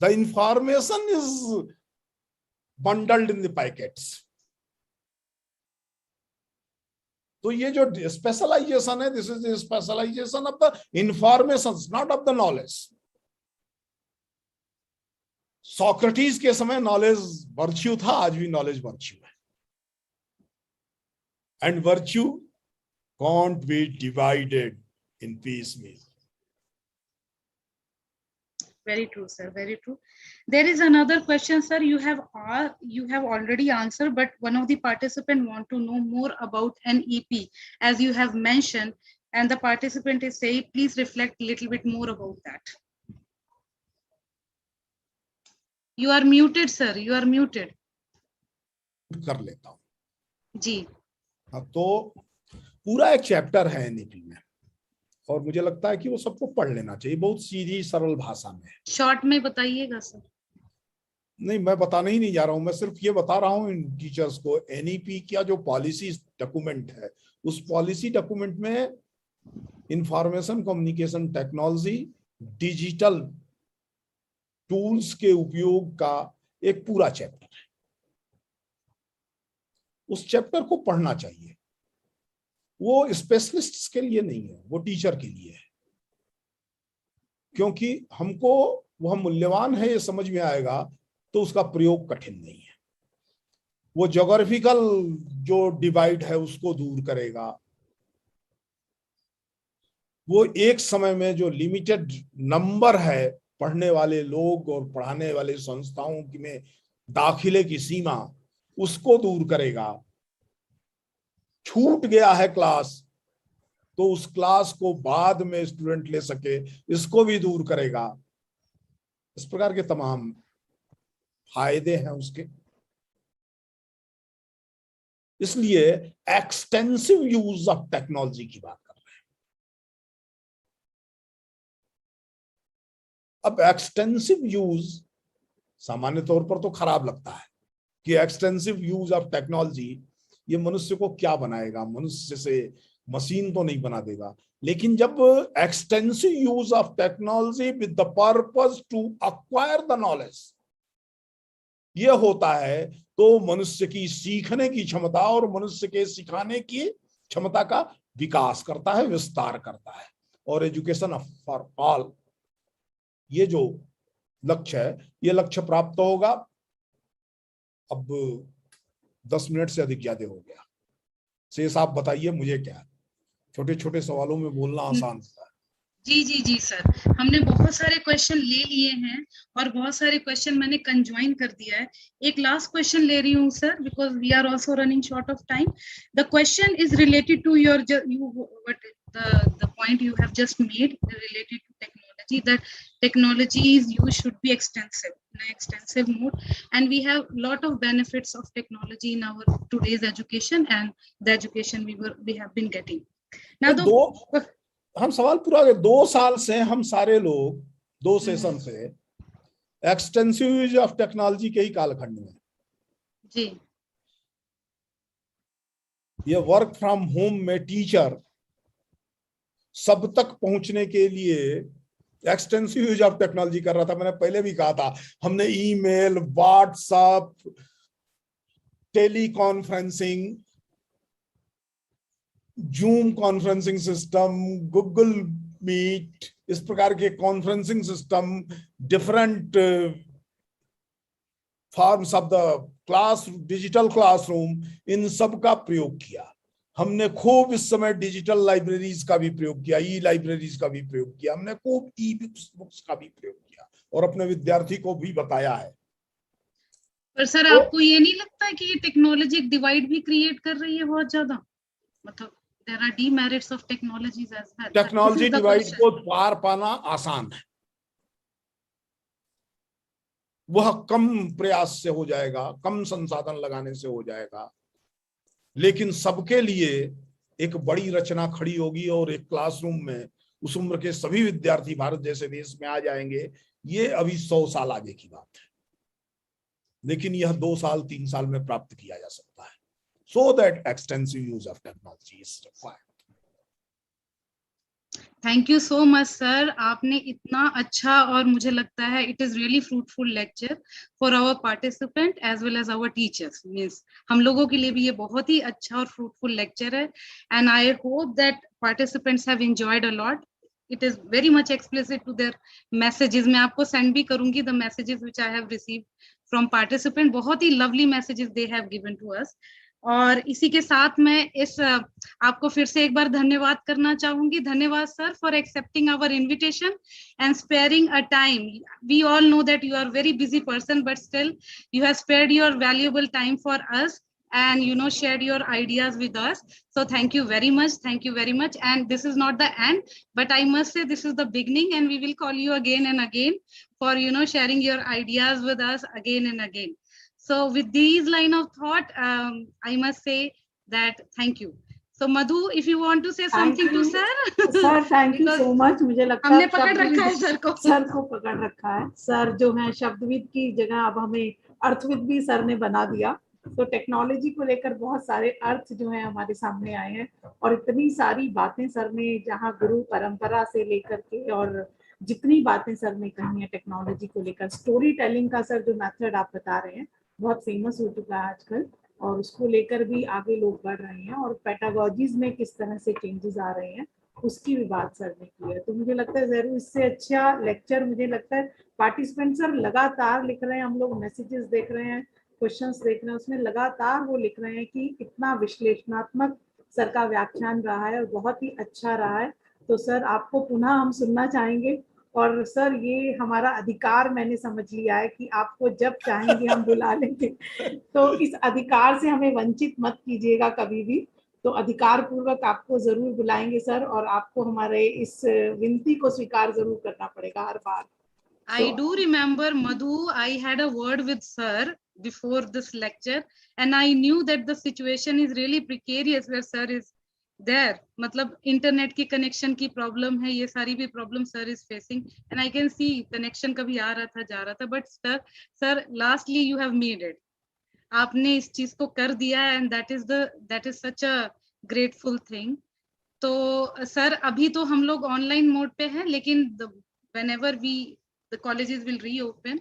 The information is bundled in the packets. तो ये जो स्पेशलाइजेशन है, this is specialization of the information, not of the knowledge. Socrates के समय नॉलेज वर्च्यू था, आज भी नॉलेज वर्च्यू है. And virtue can't be divided in piecemeal. Very true, sir. Very true. There is another question, sir. You have already answered, but one of the participants want to know more about NEP, as you have mentioned, and the participant is saying, please reflect a little bit more about that. You are muted, sir. You are muted. कर लेता हूं जी. हाँ, तो पूरा एक चैप्टर है NEP में, और मुझे लगता है कि वो सबको पढ़ लेना चाहिए, बहुत सीधी सरल भाषा में. शॉर्ट में बताइएगा सर. नहीं, मैं बताने ही नहीं जा रहा हूं, मैं सिर्फ ये बता रहा हूं इन टीचर्स को, NEP का जो पॉलिसी डॉक्यूमेंट है, उस पॉलिसी डॉक्यूमेंट में information communication technology, digital tools के उपयोग का एक पूरा चैप्टर है. उस चैप्टर को पढ़ना चाहिए. वो स्पेशलिस्ट्स के लिए नहीं है, वो टीचर के लिए है, क्योंकि हमको वह मूल्यवान है ये समझ में आएगा तो उसका प्रयोग कठिन नहीं है. वो ज्योग्राफिकल जो डिवाइड है उसको दूर करेगा. वो एक समय में जो लिमिटेड नंबर है पढ़ने वाले लोग और पढ़ाने वाले संस्थाओं की में दाखिले की सीमा, उसको दूर करेगा. छूट गया है क्लास तो उस क्लास को बाद में स्टूडेंट ले सके, इसको भी दूर करेगा. इस प्रकार के तमाम फायदे हैं उसके. इसलिए एक्सटेंसिव यूज ऑफ टेक्नोलॉजी की बात कर रहे हैं. अब एक्सटेंसिव यूज सामान्य तौर पर तो खराब लगता है कि एक्सटेंसिव यूज ऑफ टेक्नोलॉजी ये मनुष्य को क्या बनाएगा, मनुष्य से मशीन तो नहीं बना देगा. लेकिन जब extensive use of technology with the purpose to acquire the knowledge ये होता है, तो मनुष्य की सीखने की क्षमता और मनुष्य के सिखाने की क्षमता का विकास करता है, विस्तार करता है. और एजुकेशन फॉर ऑल ये जो लक्ष्य है, ये लक्ष्य प्राप्त होगा. अब 10 मिनट से अधिक ज्यादा हो गया. शेष आप बताइए, मुझे क्या, छोटे छोटे सवालों में बोलना आसान होता है. जी सर, हमने बहुत सारे क्वेश्चन ले लिए हैं और बहुत सारे क्वेश्चन मैंने कंजॉइन कर दिया है. एक लास्ट क्वेश्चन ले रही हूँ sir, because we are also running short of time. The question is related to your the point you have just made related to technology, that technology's use should be extensive in an extensive mode, and we have lot of benefits of technology in our today's education and the education we have been getting. Now हम सवाल पूरा 2 साल से हम सारे लोग 2 सेशन से एक्सटेंसिव यूज ऑफ टेक्नोलॉजी के ही कालखंड में जी. ये वर्क फ्रॉम होम में टीचर सब तक पहुंचने के लिए एक्सटेंसिव यूज ऑफ टेक्नोलॉजी कर रहा था. मैंने पहले भी कहा था, हमने email, WhatsApp, tele conferencing, Zoom conferencing system, Google Meet, इस प्रकार के conferencing system, different forms of the class, digital classroom, इन सब का प्रयोग किया. हमने खूब इस समय डिजिटल लाइब्रेरीज का भी प्रयोग किया, ई लाइब्रेरीज का भी प्रयोग किया, हमने खूब ई बुक्स का भी प्रयोग किया और अपने विद्यार्थी को भी बताया है. पर सर आपको ये नहीं लगता है कि ये टेक्नोलॉजी एक डिवाइड भी क्रिएट कर रही है बहुत ज्यादा? मतलब there are demerits of technologies as well. Technology divide को पार पाना आसान है, वह कम प्रयास से हो जाएगा, कम संसाधन लगाने से हो जाएगा. लेकिन सबके लिए एक बड़ी रचना खड़ी होगी और एक क्लासरूम में उस उम्र के सभी विद्यार्थी भारत जैसे देश में आ जाएंगे, ये अभी 100 साल आगे की बात है, लेकिन यह 2 साल 3 साल में प्राप्त किया जा सकता है. So that extensive use of technology is required. Thank you so much sir, आपने इतना अच्छा और मुझे लगता है it is really fruitful lecture for our participant as well as our teachers. Means हम लोगों के लिए भी ये बहुत ही अच्छा और फ्रूटफुल लेक्चर है, and I hope that participants have enjoyed a lot. It is very much explicit to their messages. मैं आपको सेंड भी करूंगी the messages which I have received from participant. बहुत ही lovely messages they have given to us. और इसी के साथ मैं इस आपको फिर से एक बार धन्यवाद करना चाहूंगी. धन्यवाद sir for accepting our invitation and sparing a time. We all know that you are very busy person, but still you have spared your valuable time for us and shared your ideas with us. So thank you very much. And this is not the end, but I must say this is the beginning, and we will call you again and again for sharing your ideas with us again and again. So with these line of thought, I must say that thank you. So Madhu, if you want to say something to sir. Sir, thank you so much. मुझे लगता है हमने पकड़ रखा है सर को. सर को पकड़ रखा है. सर जो है शब्दविद की जगह अब हमें अर्थविद भी सर ने बना दिया. तो टेक्नोलॉजी को लेकर बहुत सारे अर्थ जो है हमारे सामने आए हैं, और इतनी सारी बातें सर ने जहाँ गुरु परंपरा से लेकर के और जितनी बातें सर ने कही है टेक्नोलॉजी को लेकर, स्टोरी टेलिंग का सर जो मेथड आप बता रहे हैं बहुत फेमस हो चुका है आजकल, और उसको लेकर भी आगे लोग बढ़ रहे हैं, और पेडागोजीज में किस तरह से चेंजेस आ रहे हैं उसकी भी बात सर ने की है. तो मुझे लगता है जरूर इससे अच्छा लेक्चर, मुझे लगता है पार्टिसिपेंट सर लगातार लिख रहे हैं, हम लोग मैसेजेस देख रहे हैं, क्वेश्चंस देख रहे हैं, उसमें लगातार वो लिख रहे हैं कि कितना विश्लेषणात्मक सर का व्याख्यान रहा है और बहुत ही अच्छा रहा है. तो सर आपको पुनः हम सुनना चाहेंगे, और सर ये हमारा अधिकार मैंने समझ लिया है कि आपको जब चाहेंगे हम बुला लेंगे. तो इस अधिकार से हमें वंचित मत कीजिएगा कभी भी. तो अधिकार पूर्वक आपको जरूर बुलाएंगे सर, और आपको हमारे इस विनती को स्वीकार जरूर करना पड़ेगा हर बार. I do remember, Madhu, I had a word with sir before this lecture, and I knew that the situation is really precarious where sir is there. मतलब इंटरनेट की कनेक्शन की प्रॉब्लम है, ये सारी भी problem sir is facing, and I can C connection कभी आ रहा था जा रहा था, but sir lastly you have made it. आपने इस चीज को कर दिया, and that is such a grateful thing. तो सर अभी तो हम लोग ऑनलाइन मोड पे हैं, लेकिन whenever the colleges will reopen,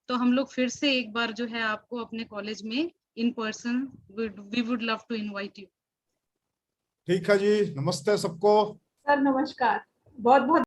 तो हम लोग फिर से एक बार जो है आपको अपने कॉलेज में in person we would love to invite you. ठीक है जी, नमस्ते सबको. सर नमस्कार, बहुत बहुत